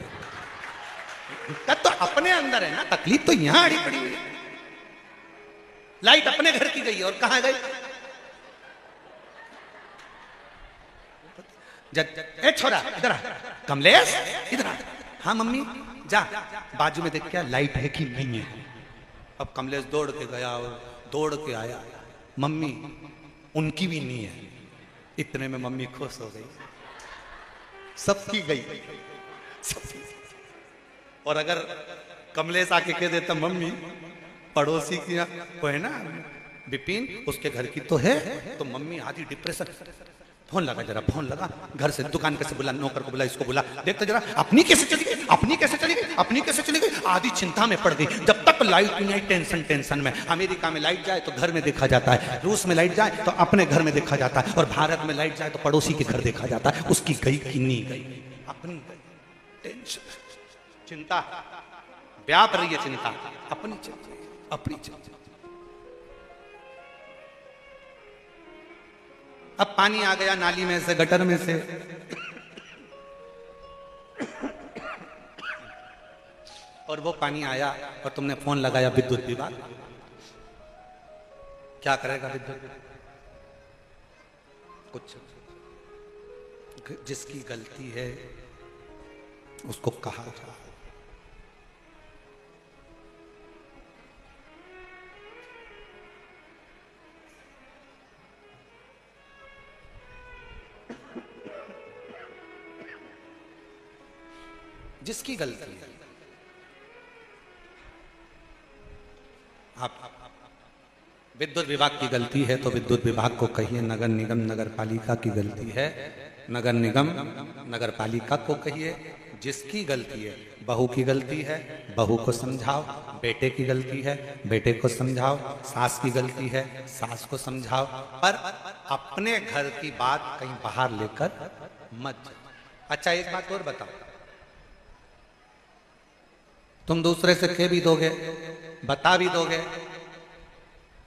तो अपने अंदर है ना, तकलीफ तो यहां अड़ी पड़ी हुई है। लाइट अपने घर की गई और कहां गई? ए छोरा इधर आ, कमलेश इधर आ। हाँ मम्मी जा, बाजू में देख क्या लाइट है कि नहीं है। अब कमलेश दौड़ के गया और दौड़ के आया, मम्मी उनकी भी नहीं है। इतने में मम्मी खुश हो गई, सबकी गई, सबकी। और अगर कमलेश आके कह देता मम्मी पड़ोसी की वो है ना विपिन, उसके घर की तो है, तो मम्मी आधी डिप्रेशन। फोन लगा जरा, फोन लगा, घर से दुकान कैसे बुला, नौकर को बुला, इसको बुला, देखते जरा अपनी कैसे चली गई, अपनी कैसे चली गई, अपनी कैसे चली गई। आधी चिंता में पड़ गई। जब तक लाइट नहीं आई टेंशन टेंशन में। अमेरिका में लाइट जाए तो घर में देखा जाता है, रूस में लाइट जाए तो अपने घर में देखा जाता है, और भारत में लाइट जाए तो पड़ोसी के घर देखा जाता है। उसकी गई कि नहीं गई, अपनी टेंशन, चिंता व्याप रही है, चिंता अपनी चिंता, अपनी चिंता। अब पानी आ गया नाली में से, गटर में से, और वो पानी आया और तुमने फोन लगाया विद्युत विभाग। क्या करेगा विद्युत? कुछ। जिसकी गलती है उसको कहा जाए। जिसकी गलती है, आप विद्युत विभाग की गलती है तो विद्युत विभाग को कहिए, नगर निगम नगर पालिका की गलती है, नगर निगम नगर पालिका को कहिए। जिसकी गलती है, बहू की गलती है, बहू को समझाओ, बेटे की गलती है, बेटे को समझाओ, सास की गलती है, सास को समझाओ, पर अपने घर की बात कहीं बाहर लेकर मत। अच्छा एक बात और बताओ, तुम दूसरे से कह भी दोगे, बता भी दोगे,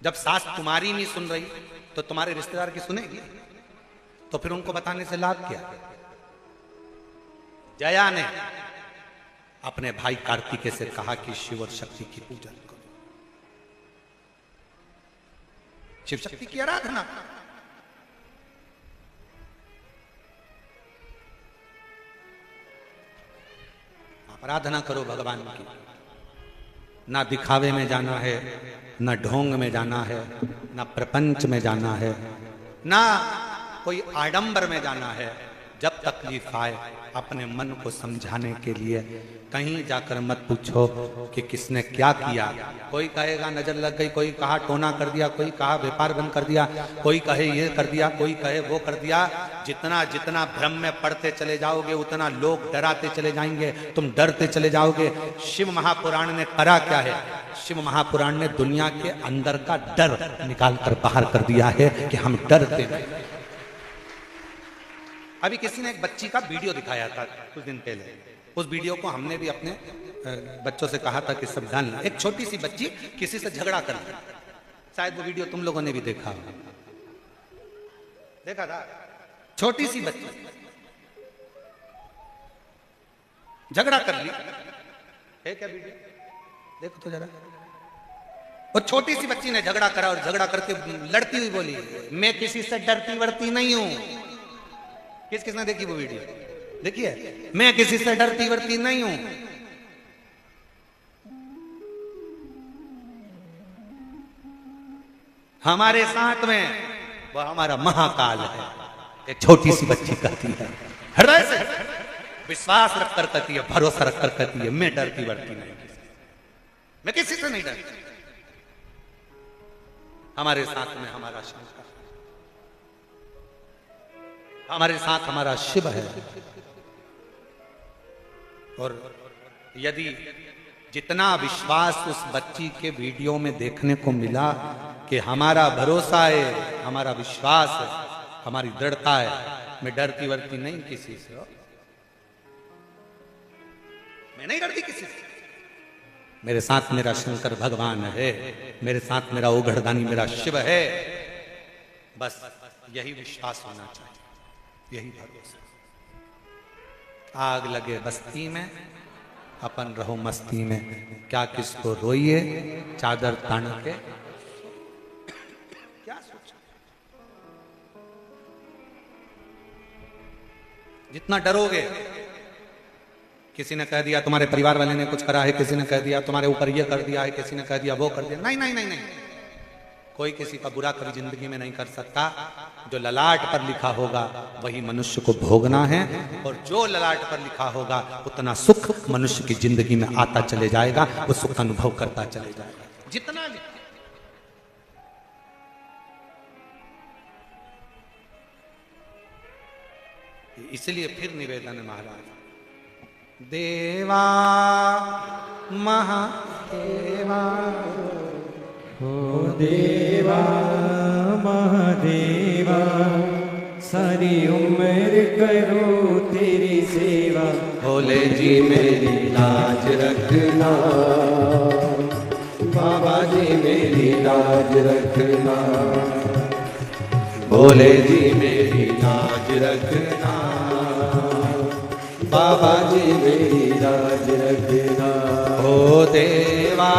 जब सास तुम्हारी नहीं सुन रही तो तुम्हारे रिश्तेदार की सुनेगी? तो फिर उनको बताने से लाभ क्या? जया ने अपने भाई कार्तिकेय से कहा कि शिव और शक्ति की पूजा करो, शिव शक्ति की आराधना। आराधना करो भगवान की। ना दिखावे में जाना है, ना ढोंग में जाना है, ना प्रपंच में जाना है, ना कोई आडंबर में जाना है, जब तकलीफ आए अपने मन को समझाने के लिए कहीं जाकर मत पूछो कि किसने क्या किया। कोई कहेगा नजर लग गई, कोई कहा टोना कर दिया, कोई कहा व्यापार बंद कर दिया, कोई कहे ये कर दिया, कोई कहे वो कर दिया। जितना जितना भ्रम में पड़ते चले जाओगे उतना लोग डराते चले जाएंगे, तुम डरते चले जाओगे। शिव महापुराण ने करा क्या है? शिव महापुराण ने दुनिया के अंदर का डर निकाल कर बाहर कर दिया है कि हम डरते नहीं। अभी किसी ने एक बच्ची का वीडियो दिखाया था कुछ दिन पहले, उस वीडियो को हमने भी अपने बच्चों से कहा था कि सब जान लें। एक छोटी सी बच्ची किसी से झगड़ा कर ली, शायद वो वीडियो तुम लोगों ने भी देखा होगा, देखा था। छोटी सी बच्ची झगड़ा कर ली है क्या वीडियो? देखो तो जरा। वो छोटी सी बच्ची ने झगड़ा करा और झगड़ा करके लड़ती हुई बोली, मैं किसी से डरती वरती नहीं हूं। किसने देखी वो वीडियो? देखिए, मैं किसी से डरती वरती नहीं हूं। हमारे साथ में वो हमारा महाकाल है। एक छोटी सी बच्ची कहती है, हृदय से विश्वास रखकर कहती है, भरोसा रखकर कहती है, मैं डरती वरती नहीं, मैं किसी से नहीं डरती। हमारे साथ में हमारा शंकर, हमारे साथ हमारा शिव है। और यदि जितना विश्वास उस बच्ची के वीडियो में देखने को मिला कि हमारा भरोसा है, हमारा विश्वास है, हमारी दृढ़ता है, मैं डरती वरती नहीं किसी से, मैं नहीं डरती किसी से। मेरे साथ मेरा शंकर भगवान है, मेरे साथ मेरा ओघड़दानी मेरा शिव है। बस यही विश्वास होना चाहिए, यही भरोसा। आग लगे बस्ती में, अपन रहो मस्ती में, क्या किसको रोइए चादर तान के। क्या सोचा? जितना डरोगे, किसी ने कह दिया तुम्हारे परिवार वाले ने कुछ करा है, किसी ने कह दिया तुम्हारे ऊपर ये कर दिया है, किसी ने कह दिया वो कर दिया, नहीं नहीं नहीं नहीं, कोई किसी का बुरा कभी जिंदगी में नहीं कर सकता। जो ललाट पर लिखा होगा वही मनुष्य को भोगना है, और जो ललाट पर लिखा होगा उतना सुख मनुष्य की जिंदगी में आता चले जाएगा, वो सुख अनुभव करता चले जाएगा जितना भी। इसलिए फिर निवेदन है महाराज, देवा महादेवा, ओ देवा महादेवा, सारी उम्र करो तेरी सेवा। भोले जी मेरी लाज रखना, बाबा जी मेरी लाज रखना, भोले जी मेरी लाज रखना, बाबा जी मेरी लाज रखना। ओ देवा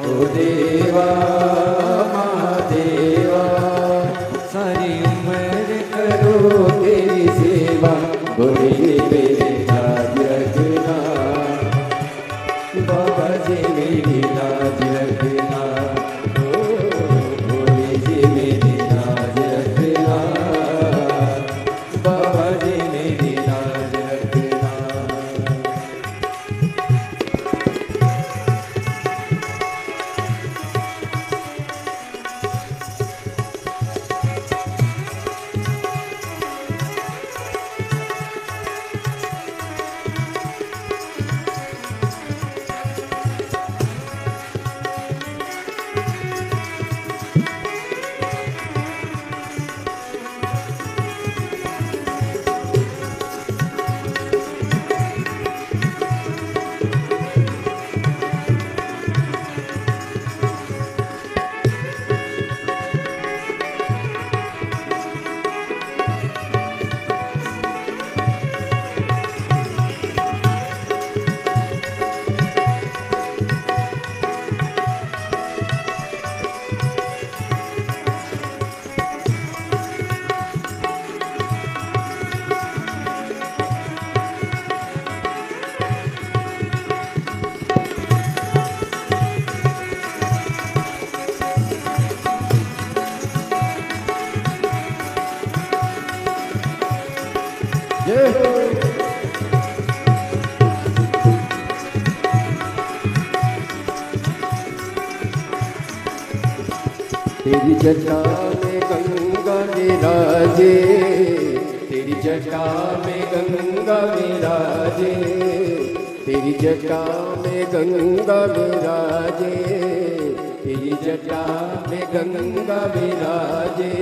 ओ देवा महादेवा, सारी उम्र करो तेरी सेवा। भोले मेरी लाज रखना, बाबा जी मेरी लाज रखना, भोले जी मेरी लाज रखना, बाबा जी मेरी लाज रखना। तेरी जटा में गंगा विराजे, तेरी जटा में गंगा विराजे, तेरी जटा में गंगा विराजे, तेरी जटा में गंगा विराजे।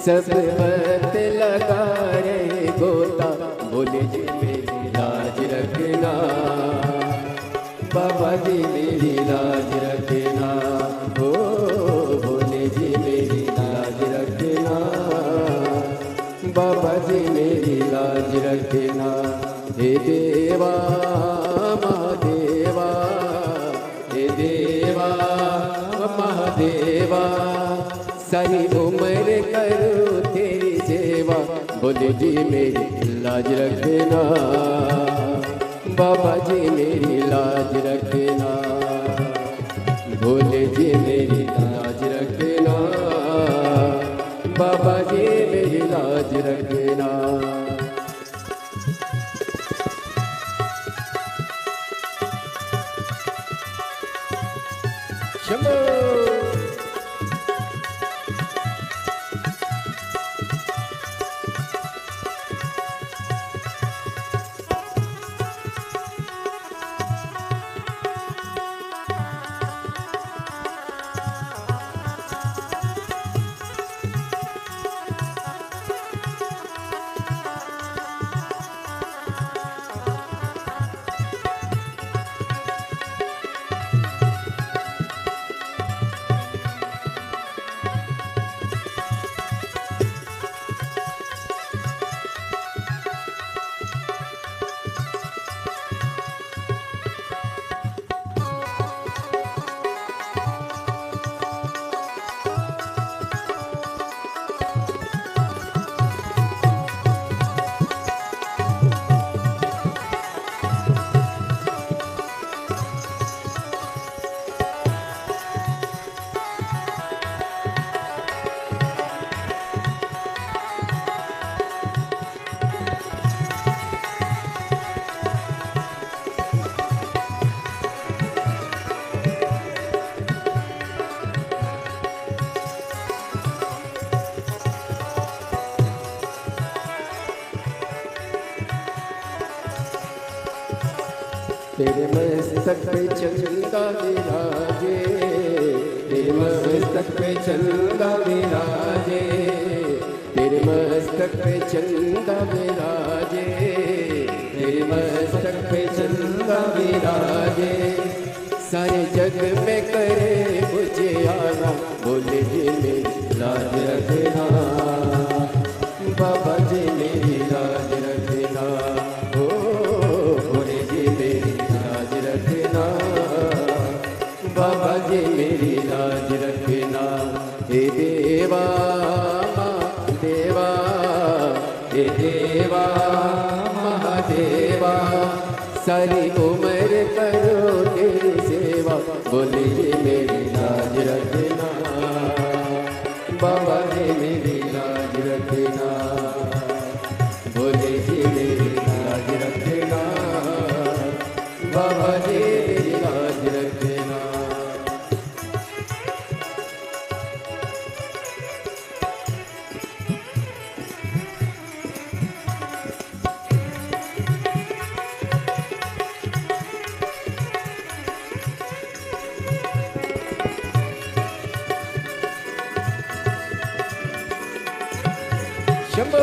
सब मत लगा रहे गोता, बोले जी मेरी लाज रखना, बाबा जी मेरी लाज रखना, ओ बोले जी मेरी लाज रखना, बाबा जी मेरी लाज रखना। हे देवा महादेवा, हे देवा महादेवा, सारी उम्र करो तेरी सेवा, बोले जी मेरी लाज रखना, बाबा जी मेरी लाज रखना, भोले जी मेरी लाज रखना, बाबा जी मेरी लाज रखना। शंभो तेरे मस्तक पे चंदा विराजे, तेरे मस्तक पे चंदा विराजे, तेरे मस्तक पे चंदा विराजे, तेरे मस्तक पे चंदा विराजे। सारे जग में करे मुझे आना, बोले जी मेरी लाज रखना, बाबा जी मेरी लाज रखना, ओ बोले जी मेरी लाज रखना, बाबा जी मेरी लाज रखना। हे देवा देवा, हे देवा महादेवा, सारी उम्र करो तेरी सेवा, बोले जी मेरी लाज रखना, बाबा जी मेरी लाज रखना, बोले जी मेरी लाज रखना, बाबा जी मेरी लाज रखना। शंभो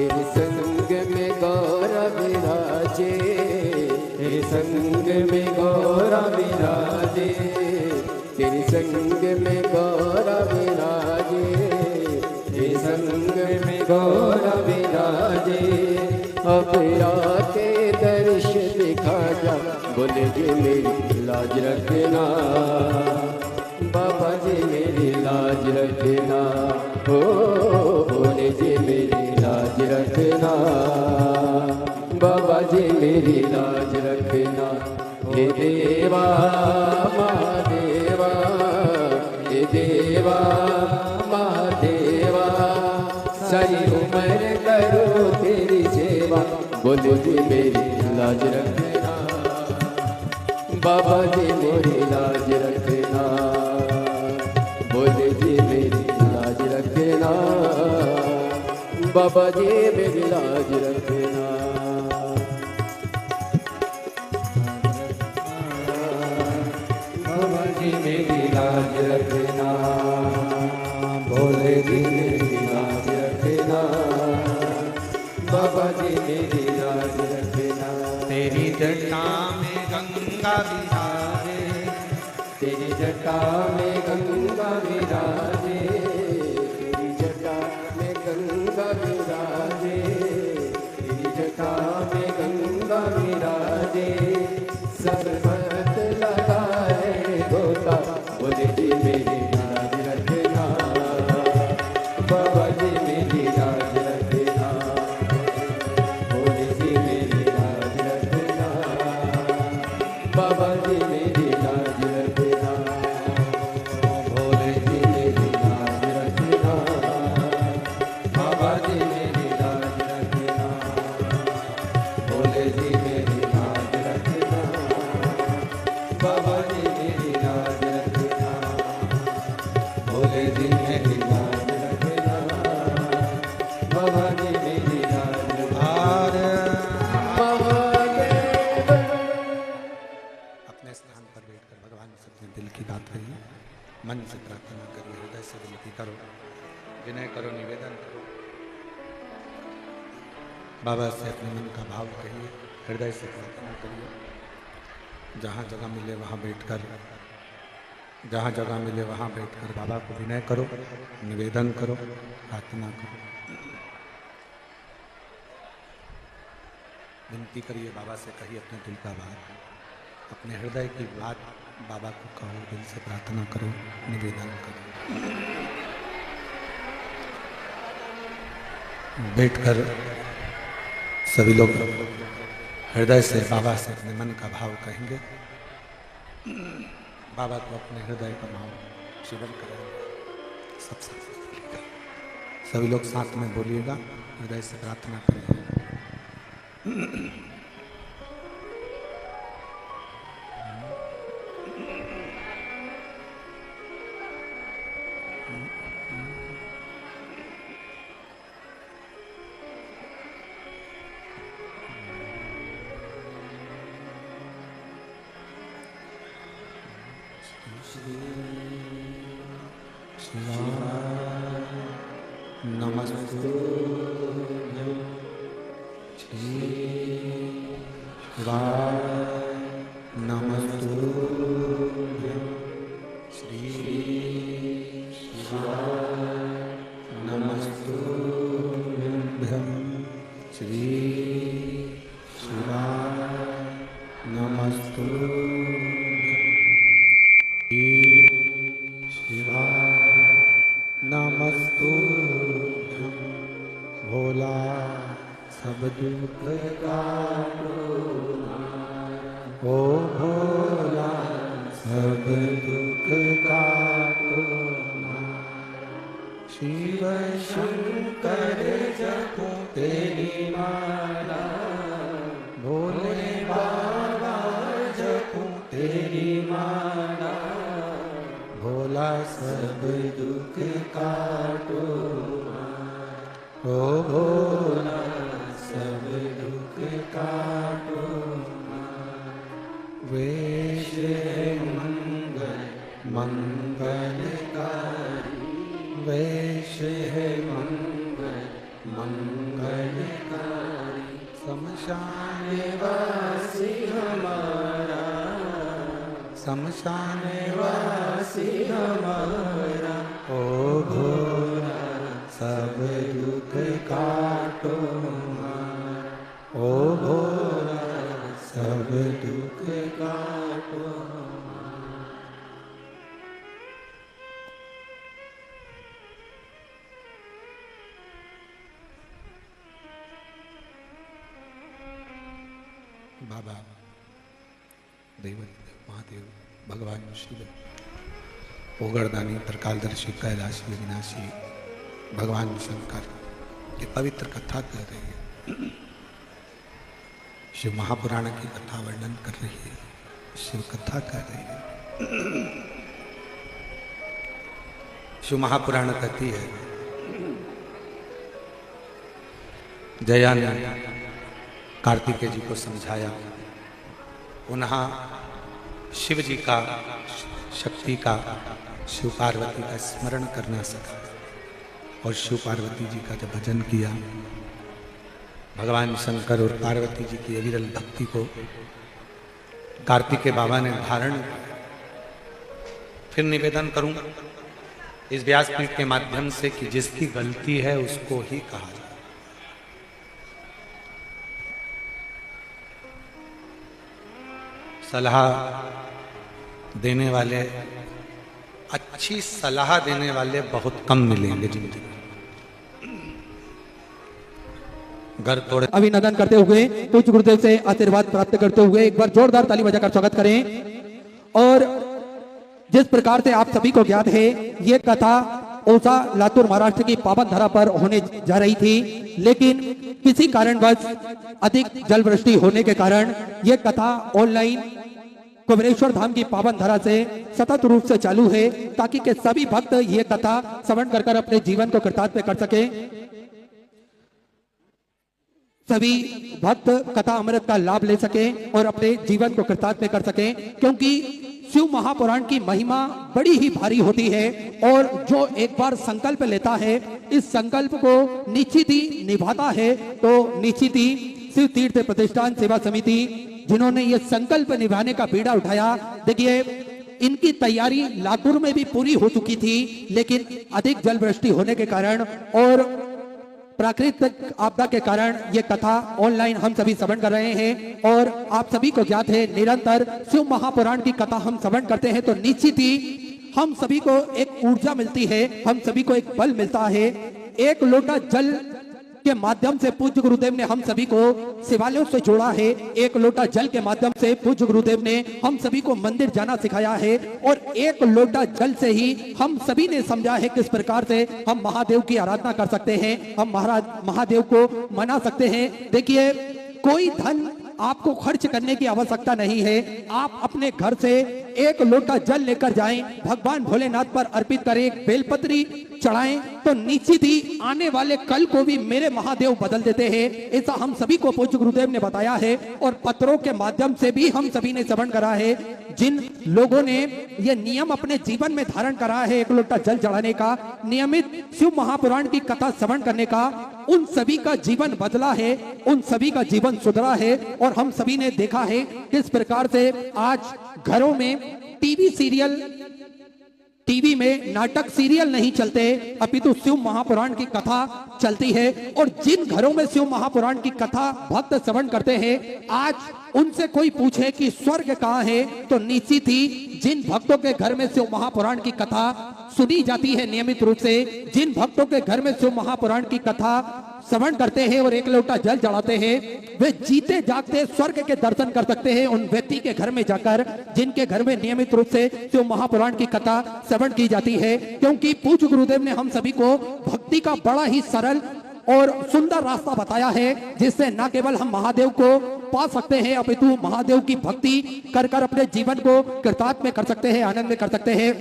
तेरे संग में गौरा विराजे, तेरे संग में गौरा विराजे, तेरे संग में गौरा विराजे, तेरे संग में गौरा विराजे। अब आके दर्श दिखा जा, बोले जी मेरी लाज रखना, बाबा जी मेरी लाज रखना, हो बोले जी मेरी लाज रखना, बाबा जी मेरी लाज रखना। हे देवा महादेवा, हे देवा महादेवा, सारी उम्र करो तेरी सेवा, बोले जी मेरी लाज रखना, बाबा जी मेरी लाज रखना, बोले जी मेरी लाज रखना, बाबा जी मेरी लाज रखना। बाबा जी मेरी लाज रखना, भोले जी मेरी लाज रखना, बाबा जी मेरी लाज रखना। तेरी जटा में गंगा विराजे, तेरी जटा में गंगा विराजे, तेरी जटा में गंगा विराजे, तेरी जटा में गंगा विराजे। सरबत लगाए गोता, बोले जी मेरी लाज रखना, बाबा जी मेरी लाज रखना, बोले जी मेरी लाज रखना, बाबा जी मेरी लाज रखना, भोले जी मेरी लाज रखना, बाबा जी मेरी लाज रखना, भोले जी मेरी लाज रखना, बाबा जी मेरी लाज रखना, भोले जी मेरी लाज रखना, बाबा जी मेरी लाज रखना। अपने स्थान पर बैठकर भगवान से अपने दिल की बात कहिए, मन से प्रार्थना करिए, हृदय से विनती करो, विनय करो, निवेदन करो, बाबा से अपने मन का भाव कहिए, हृदय से प्रार्थना करिए। जहाँ जगह मिले वहाँ बैठकर, जहाँ जगह मिले वहाँ बैठकर बाबा को विनय करो, निवेदन करो, प्रार्थना करो, विनती करिए, बाबा से कहिए अपने दिल का बात, अपने हृदय की बात बाबा को कहो, दिल से प्रार्थना करो, निवेदन करो। बैठकर सभी लोग हृदय से बाबा से अपने मन का भाव कहेंगे, बाबा को अपने हृदय का भाव शिवन करेंगे। सभी लोग साथ में बोलिएगा, हृदय से प्रार्थना करिए। नमस्ते श्री नमस्तुभ्यं, श्री नमस्तुभ्यं, भोला सब दुख काटो, ओ भोला सब दुख काटो, शिव शंकर जपो तेरी माला, भोले बाबा जपो तेरी माला, भोला सब दुख काटो, ओ भोला सब दुख काटो। वेश है मंगल मंगलकारी, वेश है मंगल मंगल शमशान वासी हमारा, शमशान वासी हमारा, ओ भोला सब दुख काटो हमारा, ओ भोला सब दुख काटो। बाबा देव महादेव भगवान शिव ओगरदानी त्रिकालदर्शी कैलाशी विनाशी भगवान शंकर ये पवित्र कथा कर रही है। शिव महापुराण की कथा वर्णन कर रही है, शिव कथा कर रही है। शिव महापुराण कहती है जया ने कार्तिकेय जी को समझाया, पुनः शिव जी का शक्ति का शिव पार्वती का स्मरण करना सीखा और शिव पार्वती जी का जब भजन किया, भगवान शंकर और पार्वती जी की अविरल भक्ति को कार्तिकेय बाबा ने धारण किया। फिर निवेदन करूं इस व्यासपीठ के माध्यम से कि जिसकी गलती है उसको ही कहा जाए। सलाह देने वाले, अच्छी सलाह देने वाले बहुत कम मिलेंगे जिंदगी में। घर तोड़े अभिनंदन करते हुए पूज्य गुरुदेव से आशीर्वाद प्राप्त करते हुए एक बार जोरदार ताली बजाकर स्वागत करें। और जिस प्रकार से आप सभी को ज्ञात है, ये कथा ओसा लातूर महाराष्ट्र की पावन धरा पर होने जा रही थी, लेकिन किसी कारणवश अधिक जल वृष्टि होने के कारण यह कथा ऑनलाइन कुबेरेश्वर धाम की पावन धरा से सतत रूप से चालू है, ताकि के सभी भक्त ये कथा श्रवण कर अपने जीवन को कृतार्थ कर सके। सभी भक्त कथा अमृत का लाभ ले सके और अपने जीवन को कृतार्थ कर सके, क्योंकि शिव महापुराण की महिमा बड़ी ही भारी होती है और जो एक बार संकल्प लेता है, इस संकल्प को निश्चित ही निभाता है। तो निश्चित ही शिव तीर्थ प्रतिष्ठान सेवा समिति जिन्होंने ये संकल्प निभाने का बीड़ा उठाया, देखिए इनकी तैयारी लातूर में भी पूरी हो चुकी थी, लेकिन अधिक जल वृष्टि होने के कारण और प्राकृतिक आपदा के कारण ये कथा ऑनलाइन हम सभी श्रवण कर रहे हैं। और आप सभी को ज्ञात है, निरंतर शिव महापुराण की कथा हम श्रवण करते हैं तो निश्चित ही हम सभी को एक ऊर्जा मिलती है, हम सभी को एक बल मिलता है। एक लोटा जल के माध्यम से पूज्य गुरुदेव ने हम सभी को शिवालयों से जोड़ा है, एक लोटा जल के माध्यम से पूज्य गुरुदेव ने हम सभी को मंदिर जाना सिखाया है, और एक लोटा जल से ही हम सभी ने समझा है किस प्रकार से हम महादेव की आराधना कर सकते हैं, हम महादेव को मना सकते हैं। देखिए कोई धन आपको खर्च करने की आवश्यकता नहीं है, आप अपने घर से एक लोटा जल लेकर जाएं, भगवान भोलेनाथ पर अर्पित करें, एक बेलपत्री चढ़ाएं, तो निश्चित ही आने वाले कल को भी मेरे महादेव बदल देते हैं। ऐसा हम सभी को पूज्य गुरुदेव ने बताया है और पत्रों के माध्यम से भी हम सभी ने श्रवण करा है। जिन लोगों ने यह नियम अपने जीवन में धारण करा है, एक लोटा जल चढ़ाने का, नियमित शिव महापुराण की कथा श्रवण करने का, उन सभी का जीवन बदला है, उन सभी का जीवन सुधरा है। और हम सभी ने देखा है किस प्रकार से आज घरों में टीवी में नाटक सीरियल नहीं चलते, अपितु शिव महापुराण की कथा चलती है। और जिन घरों में शिव महापुराण की कथा भक्त श्रवण करते हैं, आज उनसे कोई पूछे कि स्वर्ग कहाँ है, तो निश्चित ही जिन भक्तों के घर में शिव महापुराण की कथा सुनी जाती है नियमित रूप से, जिन भक्तों के घर में शिव महापुराण की कथा श्रवण करते हैं और एक लोटा जल चढ़ाते हैं, वे जीते जागते स्वर्ग के दर्शन कर सकते हैं उन व्यक्ति के घर में जाकर जिनके घर में नियमित रूप से शिव महापुराण की कथा श्रवण की जाती है। क्योंकि पूज्य गुरुदेव ने हम सभी को भक्ति का बड़ा ही सरल और सुंदर रास्ता बताया है, जिससे न केवल हम महादेव को पा सकते हैं, अपितु महादेव की भक्ति कर अपने जीवन को कृतार्थ में कर सकते हैं, आनंद में कर सकते हैं।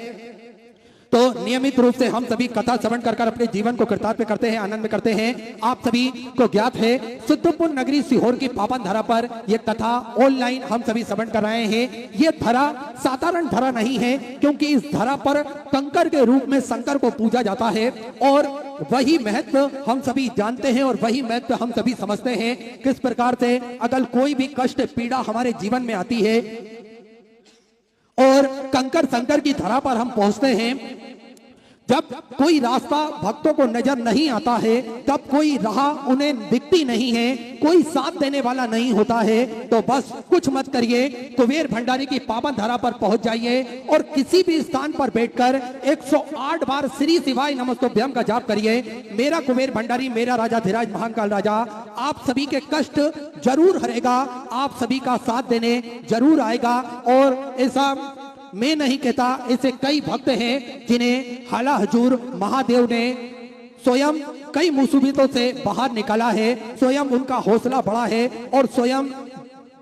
तो नियमित रूप से हम सभी कथा श्रवण कर अपने जीवन को कृतार्थ करते हैं, आनंद में करते हैं। आप सभी को ज्ञात है सिद्धपुर नगरी सीहोर की पावन धरा पर यह कथा ऑनलाइन हम सभी श्रवण कर रहे हैं। ये धरा साधारण धरा नहीं है, क्योंकि इस धरा पर कंकर के रूप में शंकर को पूजा जाता है और वही महत्व हम सभी जानते हैं और वही महत्व हम सभी समझते हैं। किस प्रकार से अगर कोई भी कष्ट पीड़ा हमारे जीवन में आती है और कंकर शंकर की धरा पर हम पहुंचते हैं, जब कोई रास्ता भक्तों को नजर नहीं आता है, तब कोई राह उन्हें दिखती नहीं है, कोई साथ देने वाला नहीं होता है, तो बस कुछ मत करिए, कुबेर भंडारी की पावन धरा पर पहुंच जाइए और किसी भी स्थान पर बैठकर 108 बार श्री शिवाय नमस्तुभ्यम का जाप करिए। मेरा कुबेर भंडारी, मेरा राजा धीराज महाकाल राजा आप सभी के कष्ट जरूर हरेगा, आप सभी का साथ देने जरूर आएगा। और ऐसा मैं नहीं कहता, ऐसे कई भक्त हैं जिन्हें हाला हजूर महादेव ने स्वयं कई मुसीबतों से बाहर निकाला है, स्वयं उनका हौसला बढ़ा है और स्वयं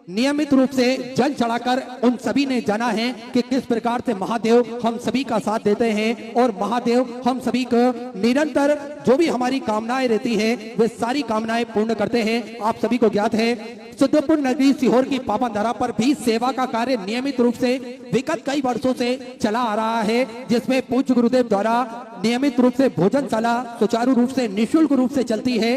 नियमित रूप से जल चढ़ाकर उन सभी ने जाना है कि किस प्रकार से महादेव हम सभी का साथ देते हैं और महादेव हम सभी को निरंतर जो भी हमारी कामनाएं रहती है वे सारी कामनाएं पूर्ण करते हैं। आप सभी को ज्ञात है सिद्धपुर नगरी सीहोर की पावन धरा पर भी सेवा का कार्य नियमित रूप से विगत कई वर्षों से चला आ रहा है, जिसमें पूज्य गुरुदेव द्वारा नियमित रूप से भोजनशाला सुचारू रूप से निःशुल्क रूप से चलती है।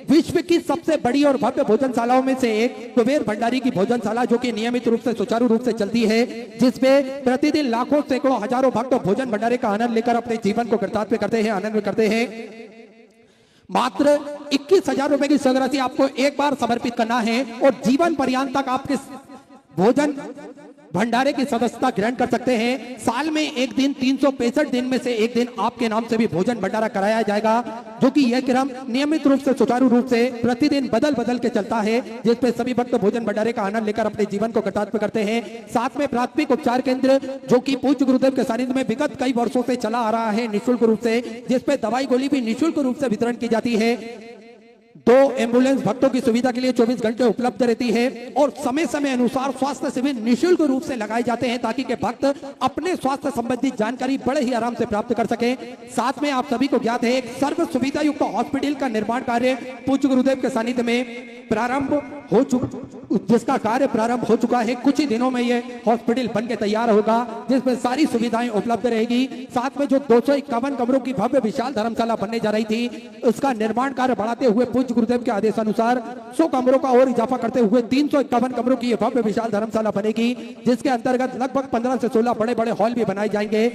विश्व की सबसे बड़ी और भव्य भोजनशालाओं में से एक कुबेर भंडारी की भोजनशाला जो कि नियमित रूप से सुचारू रूप से चलती है, जिसमें प्रतिदिन लाखों सैकड़ों हजारों भक्त भोजन भंडारे का आनंद लेकर अपने जीवन को कृतार्थ करते हैं, आनंद करते हैं। मात्र 21,000 रुपए की राशि आपको एक बार समर्पित करना है और जीवन पर्यंत तक आपके भोजन भंडारे की सदस्यता ग्रहण कर सकते हैं। साल में एक दिन 365 दिन में से एक दिन आपके नाम से भी भोजन भंडारा कराया जाएगा, जो कि यह क्रम नियमित रूप से सुचारू रूप से प्रतिदिन बदल बदल के चलता है, जिसपे सभी भक्त भोजन भंडारे का आनंद लेकर अपने जीवन को कृतार्थ करते हैं। साथ में प्राथमिक उपचार केंद्र जो कि पूज्य गुरुदेव के सानिध्य में विगत कई वर्षों से चला आ रहा है निःशुल्क रूप से, जिसपे दवाई गोली भी निःशुल्क रूप से वितरण की जाती है। 2 एम्बुलेंस भक्तों की सुविधा के लिए 24 घंटे उपलब्ध रहती है और समय समय अनुसार स्वास्थ्य शिविर निःशुल्क रूप से लगाए जाते हैं, ताकि के भक्त अपने स्वास्थ्य संबंधी जानकारी बड़े ही आराम से प्राप्त कर सके। साथ में आप सभी को ज्ञात है एक सर्व सुविधा युक्त हॉस्पिटल का निर्माण कार्य पूज्य गुरुदेव के सानिध्य में प्रारंभ हो जिसका कार्य प्रारंभ हो चुका है। कुछ ही दिनों में यह हॉस्पिटल बन के तैयार होगा, जिसमें सारी सुविधाएं उपलब्ध रहेगी। साथ में जो 251 कमरों की भव्य विशाल धर्मशाला बनने जा रही थी, उसका निर्माण कार्य बढ़ाते हुए पूज्य गुरुदेव के आदेशानुसार 100 कमरों का और इजाफा करते हुए 351 कमरों की भव्य विशाल धर्मशाला बनेगी, जिसके अंतर्गत लगभग 15 से 16 बड़े बड़े हॉल भी बनाए जाएंगे,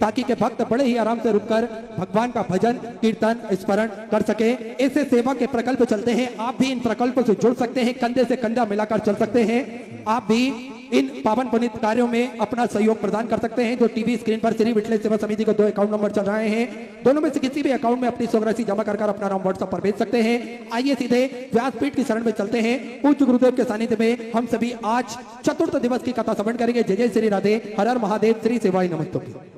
ताकि के भक्त बड़े ही आराम से रुककर भगवान का भजन कीर्तन स्मरण कर सके। ऐसे सेवा के प्रकल्प चलते हैं, आप भी इन प्रकल्पों से जुड़ सकते हैं, कंधे से कंधा मिलाकर चल सकते हैं। आप भी इन पावन पुनीत कार्यों में अपना सहयोग प्रदान कर सकते हैं। जो टीवी स्क्रीन पर श्री विठलेश्वर सेवा समिति को 2 अकाउंट नंबर चल रहे हैं, दोनों में से किसी भी अकाउंट में अपनी राशि जमा कर अपना नाम व्हाट्सएप पर भेज सकते हैं। आइए सीधे व्यासपीठ की शरण में चलते हैं। पूज्य गुरुदेव के सानिध्य में हम सभी आज चतुर्थ दिवस की कथा श्रवण करेंगे। जय जय श्री राधे, हर हर महादेव, श्री शिवाय नमस्तुभ्यं।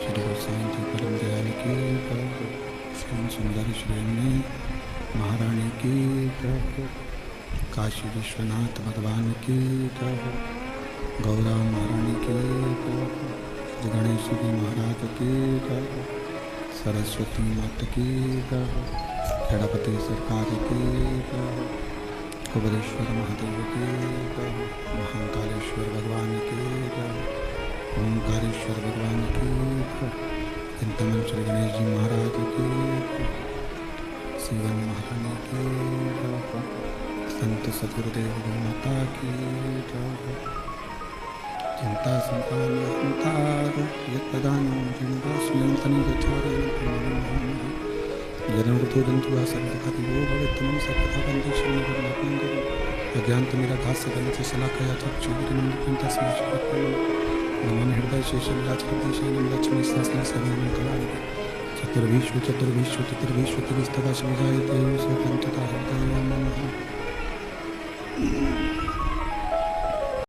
श्री गोसाई जी परम दयाल की श्री सुंदर श्रेणी महारानी की जय, काशी विश्वनाथ भगवान की जय, गौरा महारानी की जय, श्री गणेश जी महाराज की जय, सरस्वती माता की जय, गणपति सरकार की जय, कुबेरेश्वर महादेव की जय, महाकालेश्वर भगवान की जय, ओंकारेश्वर भगवान की जय, चिंतन श्री गणेश जी महाराज की जय, शिवन महारानी की जय, संत सतगुरुदेव माता की जय, चिंता संतान यदानं जिन्दास्मिन्तनि जन्म ऋतु सर्वघातिलो भवेत्तमं सर्वथा वन्दे श्रीमद्भागवतं अज्ञानतिमिराघास्य गलति शलाकया चक्षुर्विदनं तस्मै नमः हृदय शेषविराजकदेशेनं लक्ष्मी सहस्रं सर्वं कलावति चतुर्विश्व चतुर्विश्व चतुर्विश्व तिस्तवा शिवजायते सोपञ्चता हृदय नमः।